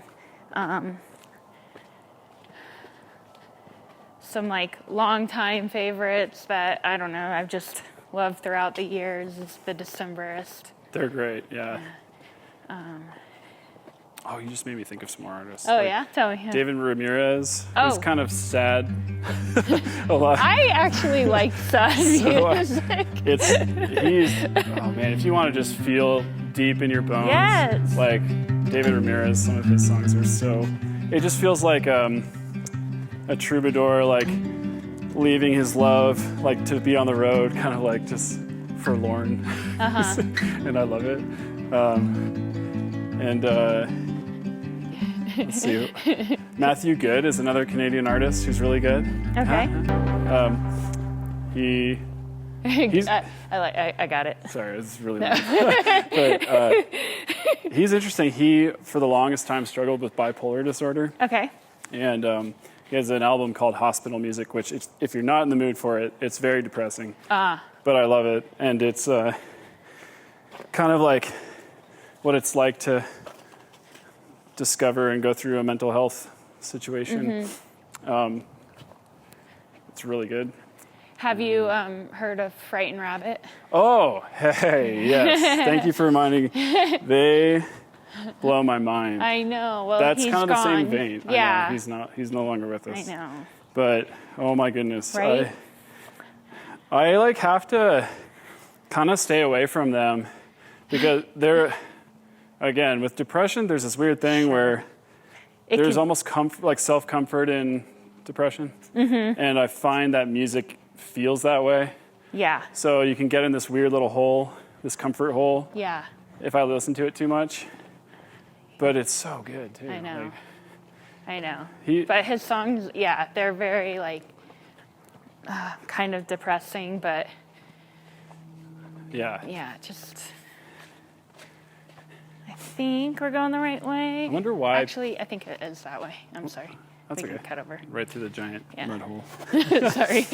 some like longtime favorites that I don't know I've just loved throughout the years is the Decemberist. They're great, yeah. Oh, you just made me think of some more artists. Oh Like yeah, tell me. David Ramirez. Oh. He's kind of sad. A lot. I actually like sad music. Oh man, if you want to just feel deep in your bones. Yes. Like David Ramirez, some of his songs are so, it just feels like a troubadour, like leaving his love, like to be on the road, kind of like just forlorn. And I love it. Let's see. Matthew Good is another Canadian artist who's really good. Okay. He's I got it. sorry, it's really loud. But he's interesting. He, for the longest time, struggled with bipolar disorder. Okay. And he has an album called Hospital Music, which, if you're not in the mood for it, it's very depressing. But I love it. And it's kind of like what it's like to discover and go through a mental health situation. It's really good. Have you heard of Frightened Rabbit? Oh, hey, yes. Thank you for reminding me. They blow my mind. I know. Well, That's he's kind of gone. the same vein. Yeah. I know. He's no longer with us. I know. But oh my goodness. Right? I like have to kind of stay away from them because they're, again, with depression, there's this weird thing where there's almost comfort, like self-comfort in depression. And I find that music feels that way. Yeah. So you can get in this weird little hole this comfort hole Yeah. if I listen to it too much. But it's so good too. I know. Like, I know. He- But his songs, yeah, they're very like kind of depressing, but yeah. yeah, just I think we're going the right way. I wonder why. Actually, I think it is that way. I'm sorry. That's we okay. can cut over. Right through the giant Yeah. mud hole. Sorry.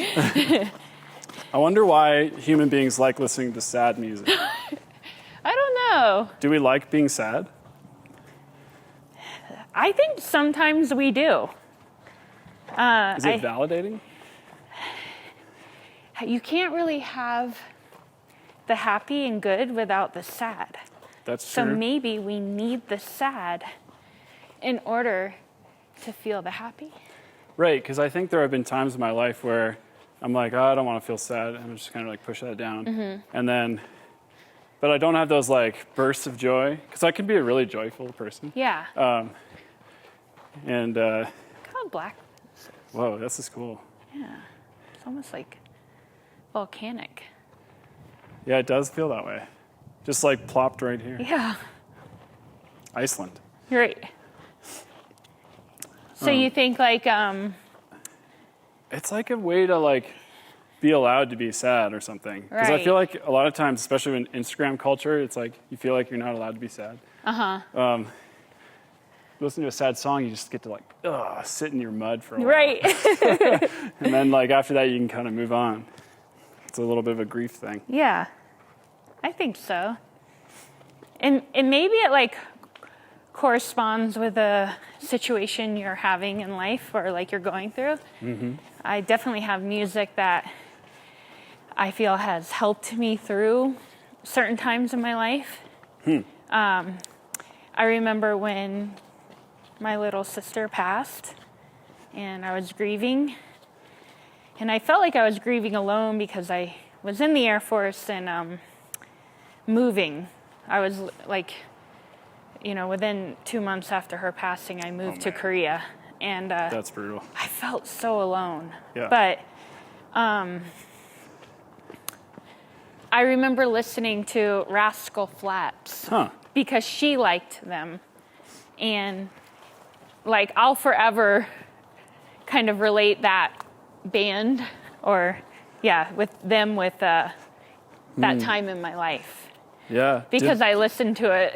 I wonder why human beings like listening to sad music. I don't know. Do we like being sad? I think sometimes we do. Is it validating? You can't really have the happy and good without the sad. That's So true. maybe we need the sad in order to feel the happy. Right, because I think there have been times in my life where I'm like, oh, I don't want to feel sad. I'm just kind of like push that down. Mm-hmm. And then, but I don't have those like bursts of joy because I can be a really joyful person. Yeah. And, Look how black. whoa, this is cool. Yeah. It's almost like volcanic. Yeah, it does feel that way. Just like plopped right here. Yeah. Iceland. You're right. So you think like, It's like a way to like be allowed to be sad or something. Because I Right. feel like a lot of times, especially in Instagram culture, it's like you feel like you're not allowed to be sad. Listen to a sad song, you just get to like, sit in your mud for a while. right. And then like after that, you can kind of move on. It's a little bit of a grief thing. Yeah. I think so. And maybe it like corresponds with a situation you're having in life or like you're going through. Mm-hmm. I definitely have music that I feel has helped me through certain times in my life. I remember when my little sister passed and I was grieving. And I felt like I was grieving alone because I was in the Air Force and moving. I was like, within 2 months after her passing, I moved to man. Korea. And That's brutal. I felt so alone. Yeah. But I remember listening to Rascal Flatts Huh. because she liked them. And like, I'll forever kind of relate that band or, with them with that time in my life. Yeah. Because I listened to it.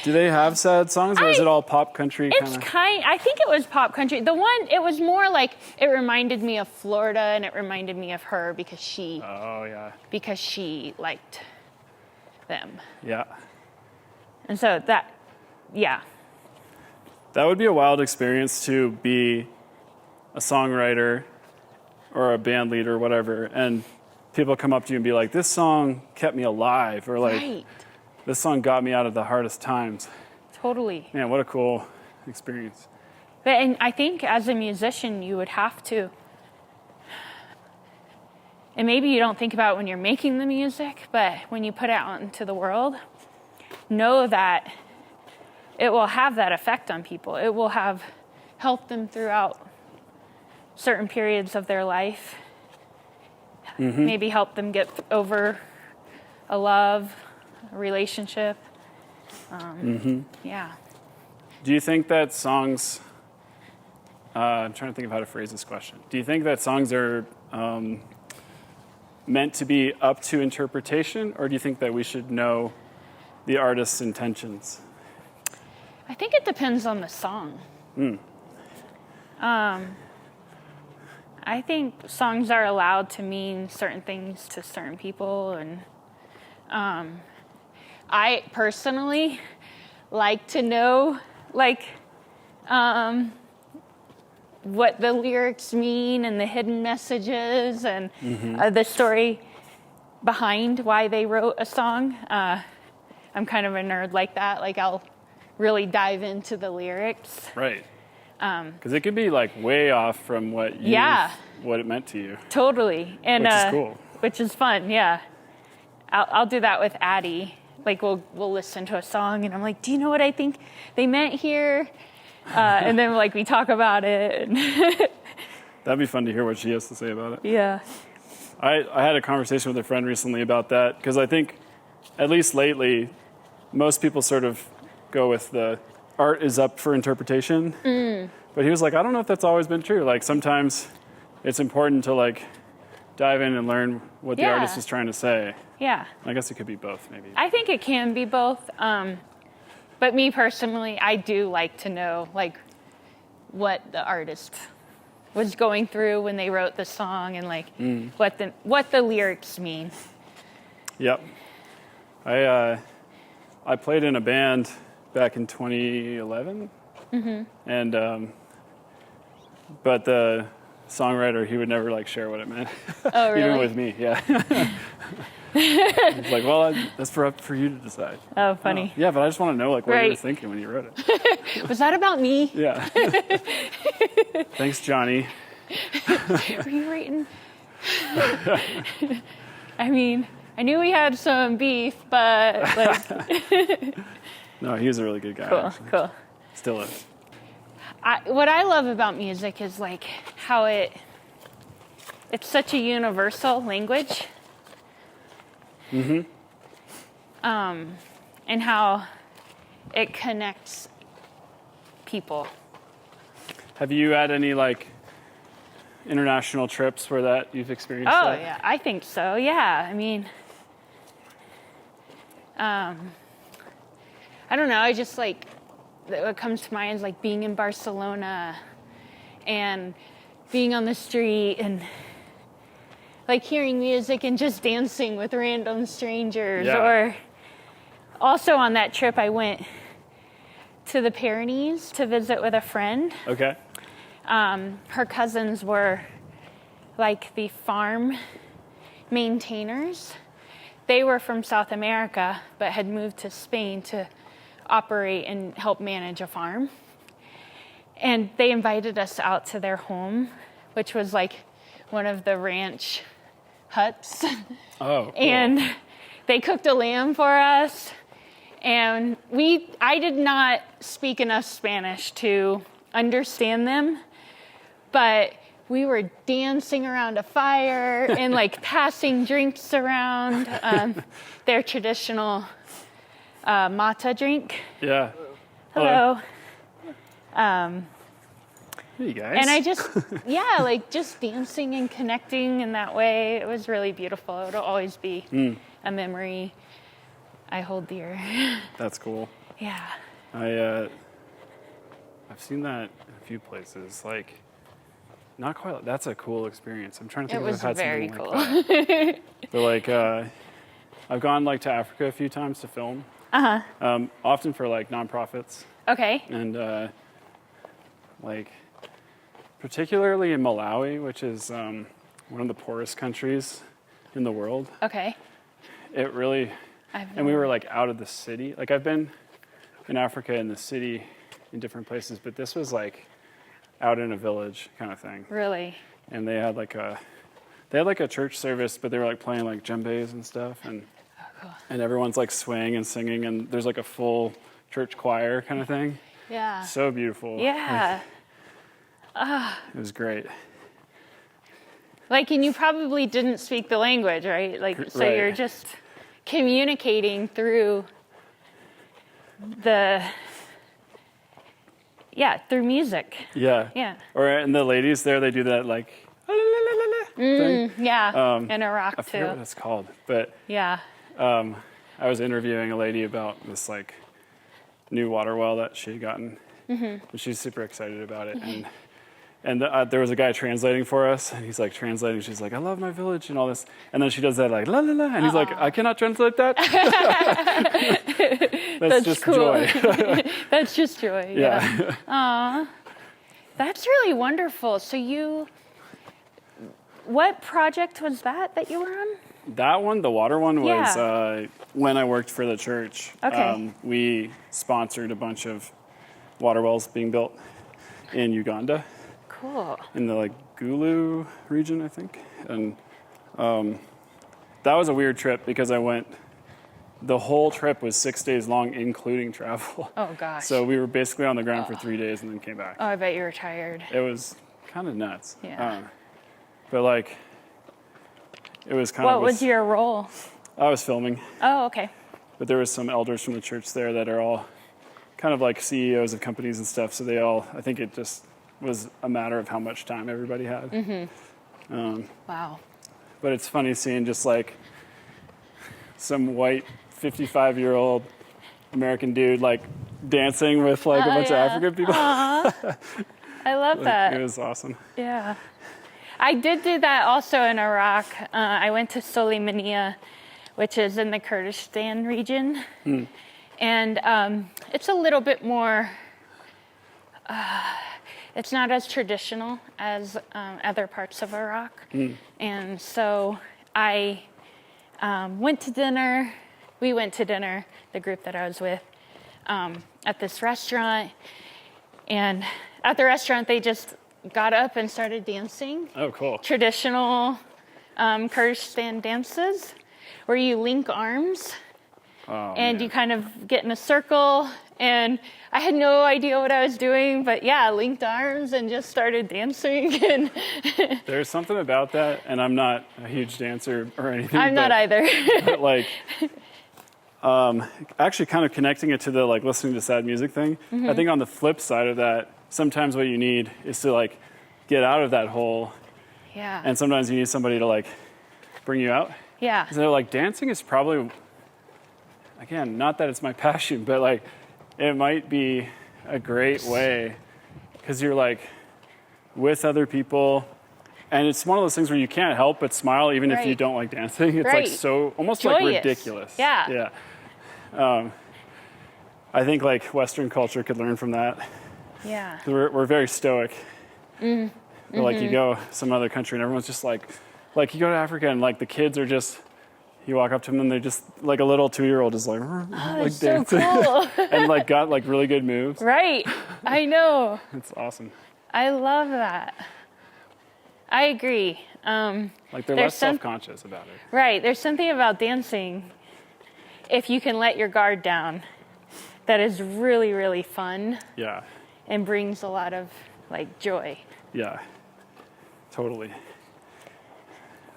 Do they have sad songs or is it all pop country It's kind of? I think it was pop country. The one, it was more like, it reminded me of Florida and it reminded me of her because she liked them. Yeah. And so that, That would be a wild experience to be a songwriter or a band leader or whatever, and people come up to you and be like, this song kept me alive, or like, right, this song got me out of the hardest times. totally. Man, what a cool experience. And I think as a musician, you would have to, and maybe you don't think about it when you're making the music, but when you put it out into the world, know that it will have that effect on people. It will have helped them throughout certain periods of their life. Mm-hmm. Maybe help them get over a love, a relationship. Yeah. Do you think that songs, I'm trying to think of how to phrase this question. Do you think that songs are meant to be up to interpretation, or do you think that we should know the artist's intentions? I think it depends on the song. I think songs are allowed to mean certain things to certain people, and I personally like to know, like, what the lyrics mean and the hidden messages and the story behind why they wrote a song. I'm kind of a nerd like that. Like, I'll really dive into the lyrics. Right. Because it could be like way off from what it meant to you. Totally. And Which is cool. Which is fun, yeah. I'll do that with Addie. Like, we'll listen to a song and I'm like, do you know what I think they meant here? And then like we talk about it. That'd be fun to hear what she has to say about it. Yeah. I had a conversation with a friend recently about that, because I think at least lately, most people sort of go with the art is up for interpretation. But he was like, I don't know if that's always been true. Like sometimes it's important to like dive in and learn what the artist is trying to say. Yeah. I guess it could be both, maybe. I think it can be both. But me personally, I do like to know like what the artist was going through when they wrote the song and like what the lyrics mean. Yep. I played in a band back in 2011, and but the songwriter, he would never like share what it meant. Oh, really? Even with me, yeah. It's like, well, that's for you to decide. Oh, funny. Yeah, but I just want to know like what you were thinking when you wrote it. Was that about me? Yeah. Thanks, Johnny. Were you writing? I mean, I knew we had some beef, but like. No, he was a really good guy. Cool, actually. cool. Still is. What I love about music is like how it's such a universal language. And how it connects people. Have you had any like international trips where that you've experienced that? Yeah, I think so. Yeah, I mean, I don't know. I just like what comes to mind is like being in Barcelona and being on the street and like hearing music and just dancing with random strangers. Yeah. Or also on that trip, I went to the Pyrenees to visit with a friend. Okay. Her cousins were like the farm maintainers. They were from South America, but had moved to Spain to operate and help manage a farm. And they invited us out to their home, which was like one of the ranch huts. Oh, cool. And they cooked a lamb for us. And I did not speak enough Spanish to understand them, but we were dancing around a fire and like passing drinks around, their traditional mata drink. Yeah. Hello. Hey guys. And I just, like just dancing and connecting in that way. It was really beautiful. It'll always be a memory I hold dear. That's cool. Yeah. I've seen that in a few places. Like, not quite. That's a cool experience. I'm trying to think It if was I've had very something cool. like that. But like, I've gone like to Africa a few times to film. Often for like nonprofits. Okay. And like, particularly in Malawi, which is one of the poorest countries in the world. Okay. It really, and we were like out of the city. Like I've been in Africa in the city in different places, but this was like out in a village kind of thing. Really? And they had like a church service, but they were like playing like djembes and stuff, and and everyone's like swaying and singing, and there's like a full church choir kind of thing. Yeah. So beautiful. Yeah. It was great. Like, and you probably didn't speak the language, right? Like, so Right. you're just communicating through through music. Yeah. Yeah. And the ladies there, they do that like thing. Yeah. And a rock I forget what too. it's called, but Yeah. I was interviewing a lady about this like new water well that she had gotten, and she's super excited about it. And there was a guy translating for us, and he's like translating. She's like, "I love my village" and all this, and then she does that like la la la, and he's like, "I cannot translate that." That's just cool. joy. That's just joy. Yeah. Aw. That's really wonderful. So what project was that you were on? That one, the water one, was when I worked for the church. Okay. We sponsored a bunch of water wells being built in Uganda. Cool. In the like Gulch region, I think. And that was a weird trip because the whole trip was 6 days long, including travel. Oh, gosh. So we were basically on the ground for 3 days and then came back. Oh, I bet you were tired. It was kind of nuts. Yeah. But like, it was kind of... What was your role? I was filming. Oh, okay. but there was some elders from the church there that are all kind of like CEOs of companies and stuff. So they all, I think it just was a matter of how much time everybody had. Wow. But it's funny seeing just like some white 55-year-old American dude like dancing with like a bunch of African people. I love that. It was awesome. Yeah. I did do that also in Iraq. I went to Soleimania, which is in the Kurdistan region. And it's a little bit more, it's not as traditional as other parts of Iraq. And so I went to dinner. We went to dinner, the group that I was with, at this restaurant. And at the restaurant, they just got up and started dancing. Oh, cool. Traditional Kurdistan dances where you link arms and you kind of get in a circle. And I had no idea what I was doing, but yeah, linked arms and just started dancing. And There's something about that, and I'm not a huge dancer or anything. I'm not either. But like, actually kind of connecting it to the like listening to sad music thing. I think on the flip side of that, sometimes what you need is to like get out of that hole, Yeah. and sometimes you need somebody to like bring you out. Yeah. So like dancing is probably, again, not that it's my passion, but like it might be a great way because you're like with other people, and it's one of those things where you can't help but smile even if you Right. don't like dancing. It's Right. like so almost Joyous. like ridiculous. Yeah. I think like Western culture could learn from that. Yeah. We're very stoic. Like you go some other country and everyone's just like you go to Africa and like the kids are just, you walk up to them and they're just like a little 2-year-old is like, like That's so dancing cool. and like got like really good moves. Right. I know. It's awesome. I love that. I agree. Like they're There's less self-conscious about it. Right. There's something about dancing, if you can let your guard down, that is really, really fun Yeah. and brings a lot of like joy. Yeah. Totally.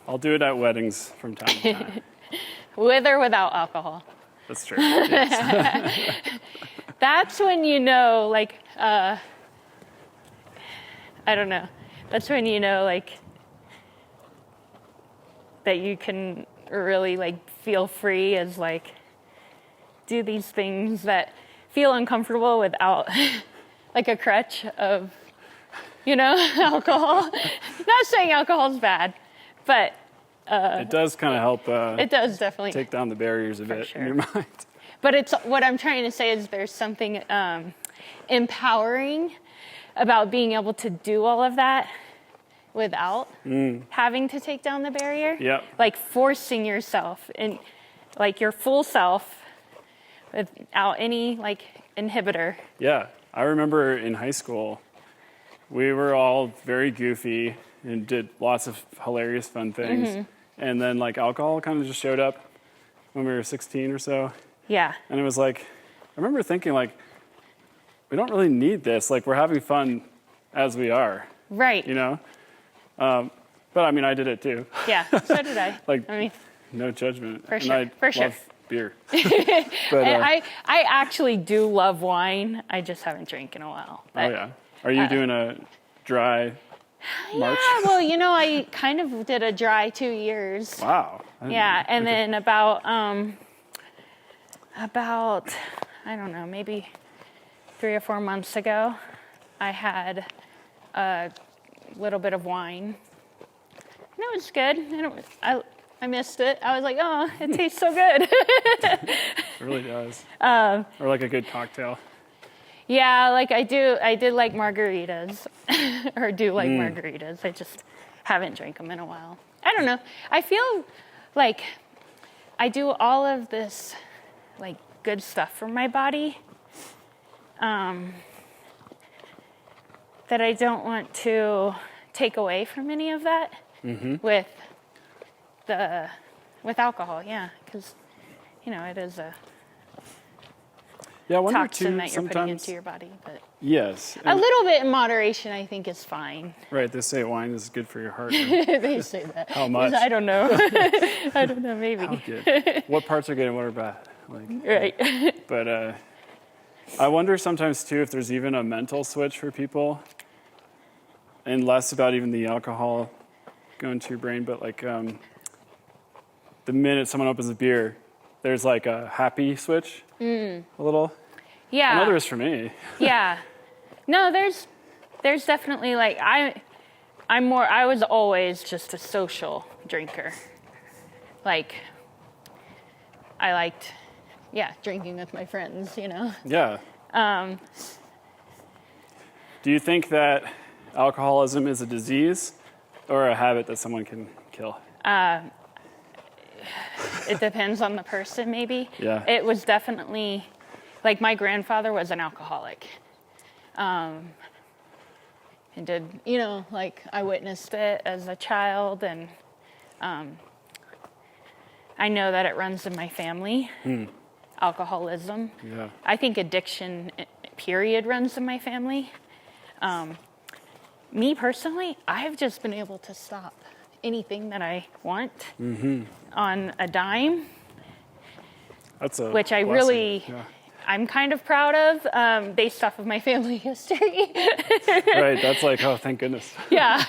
I'll do it at weddings from time to time. With or without alcohol. That's true. Yes. That's when you know, like, I don't know. That's when you know, like, that you can really, like, feel free as, like, do these things that feel uncomfortable without, like, a crutch of, you know, alcohol. Not saying alcohol's bad, but It does kind of help it does definitely. take down the barriers a bit sure. in your mind. But it's what I'm trying to say is there's something empowering about being able to do all of that without having to take down the barrier. Yep. Like forcing yourself and like your full self without any like inhibitor. Yeah. I remember in high school, we were all very goofy and did lots of hilarious, fun things. And then like alcohol kind of just showed up when we were 16 or so. Yeah. And it was like, I remember thinking like, we don't really need this. Like we're having fun as we are, Right. you know? But I mean, I did it too. Yeah. So did I. Like I mean, no judgment. For And sure, I for sure. love beer. But, and I actually do love wine. I just haven't drank in a while. oh But, yeah. Are you doing a dry March? Yeah, well, you know, I kind of did a dry 2 years. Wow. Yeah, and then about I don't know, maybe 3 or 4 months ago, I had a little bit of wine. And it was good. I missed it. I was like, oh, it tastes so good. It really does. Or like a good cocktail. Yeah, like I did like margaritas, or do like margaritas. I just haven't drank them in a while. I don't know. I feel like I do all of this like good stuff for my body that I don't want to take away from any of that with alcohol. Yeah, because you know it is a Yeah, I wonder toxin too, that you're putting sometimes. into your body, but Yes. a little bit in moderation, I think, is fine. Right, they say wine is good for your heart. They say that. How much? I don't know. I don't know. Maybe. How good. What parts are good and what are bad? Like, Right. but I wonder sometimes too if there's even a mental switch for people, and less about even the alcohol going to your brain, but like the minute someone opens a beer, there's like a happy switch, a little. Yeah. I know there is for me. Yeah. No, there's definitely like I was always just a social drinker. Like I liked drinking with my friends, you know. Yeah. Do you think that alcoholism is a disease or a habit that someone can kill? It depends on the person, maybe. Yeah. It was definitely, like, my grandfather was an alcoholic. And did, you know, like, I witnessed it as a child, and I know that it runs in my family, alcoholism. Yeah. I think addiction, period, runs in my family. Me personally, I've just been able to stop anything that I want on a dime, That's a which I blessing. really, Yeah. I'm kind of proud of, based off of my family history. Right, that's like, oh, thank goodness. Yeah.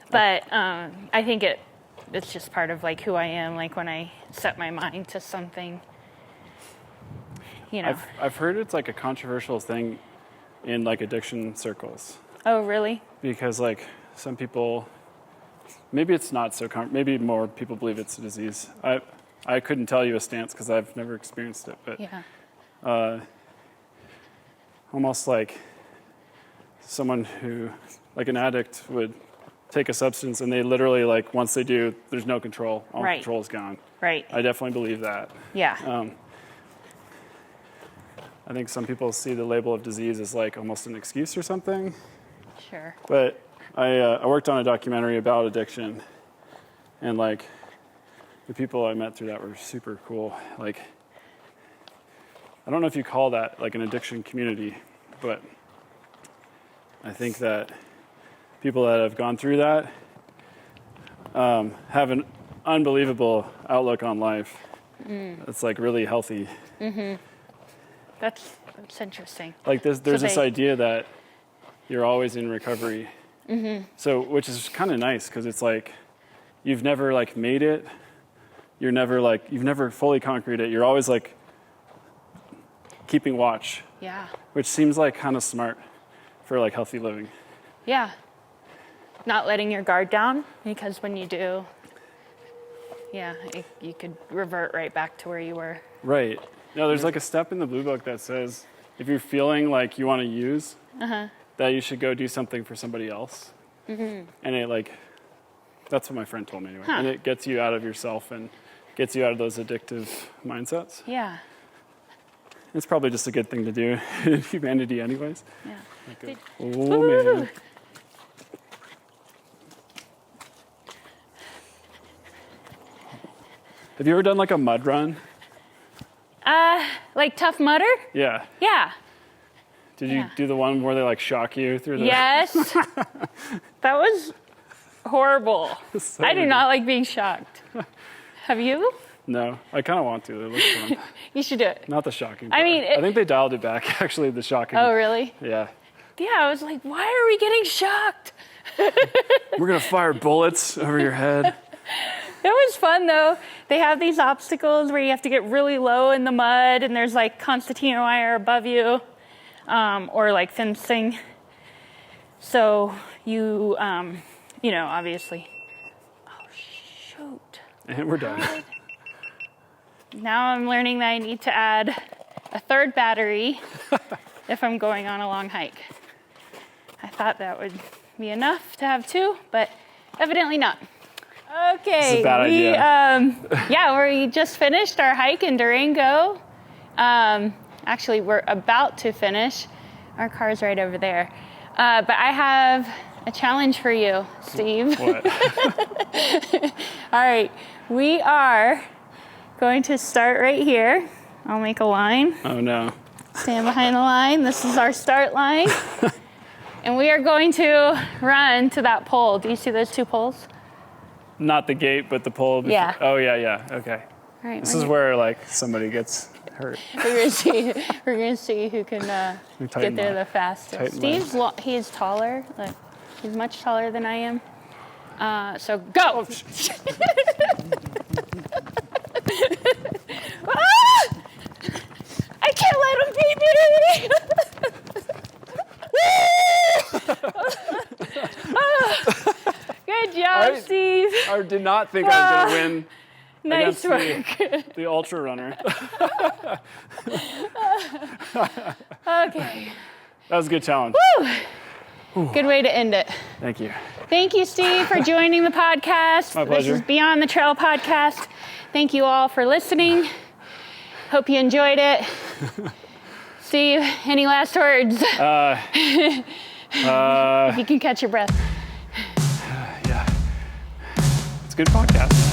But I think it's just part of like who I am. Like when I set my mind to something, you know. I've heard it's like a controversial thing in like addiction circles, Oh, really? because like some people, maybe it's not so maybe more people believe it's a disease. I couldn't tell you a stance because I've never experienced it, but Yeah. almost like someone who, like an addict, would take a substance and they literally, like, once they do, there's no control. All Right. control is gone. Right. I definitely believe that. Yeah. I think some people see the label of disease as like almost an excuse or something. Sure. But I worked on a documentary about addiction, and like the people I met through that were super cool. Like, I don't know if you call that like an addiction community, but I think that people that have gone through that have an unbelievable outlook on life. It's like really healthy. That's interesting. Like there's So this they- idea that you're always in recovery. So, which is kind of nice because it's like you've never like made it. You've never fully conquered it. You're always like keeping watch, Yeah. which seems like kind of smart for like healthy living. Yeah. Not letting your guard down, because when you do, you could revert right back to where you were. Right. No, there's like a step in the Blue Book that says if you're feeling like you want to use, that you should go do something for somebody else. And it like, that's what my friend told me anyway. And it gets you out of yourself and gets you out of those addictive mindsets. Yeah. It's probably just a good thing to do in humanity anyways. Yeah. Like, oh man. Have you ever done like a mud run? Like Tough Mudder? Yeah. Yeah. Did you Yeah. do the one where they like shock you through the... Yes. That was horrible. So I do weird. not like being shocked. Have you? No, I kind of want to. It looks fun. You should do it. Not the shocking I part. mean, I think they dialed it back, actually, the shocking. Oh, really? Yeah. Yeah, I was like, why are we getting shocked? We're going to fire bullets over your head. It was fun, though. They have these obstacles where you have to get really low in the mud, and there's like concertina wire above you, or like fencing. So you, obviously. Oh, shoot. And we're done. Now I'm learning that I need to add a third battery if I'm going on a long hike. I thought that would be enough to have two, but evidently not. Okay. This is a bad idea. We just finished our hike in Durango. Actually, we're about to finish. Our car's right over there. But I have a challenge for you, Steve. What? All right, we are going to start right here. I'll make a line. Oh, no. Stand behind the line. This is our start line. And we are going to run to that pole. Do you see those two poles? Not the gate, but the pole. Yeah. Oh, yeah. Okay. All right. This is where, like, somebody gets hurt. We're gonna see who can get tighten there that. the fastest. Tighten Steve's he's taller. Like, he's much taller than I am. So go. Ah! I can't let him beat me. Good job, Steve. I did not think I was going to win. Nice against work. the ultra runner. Okay. That was a good challenge. Woo. Good way to end it. Thank you. Thank you, Steve, for joining the podcast. My pleasure. This is Beyond the Trail podcast. Thank you all for listening. Hope you enjoyed it. Steve, any last words? If you can catch your breath. Yeah. It's a good podcast.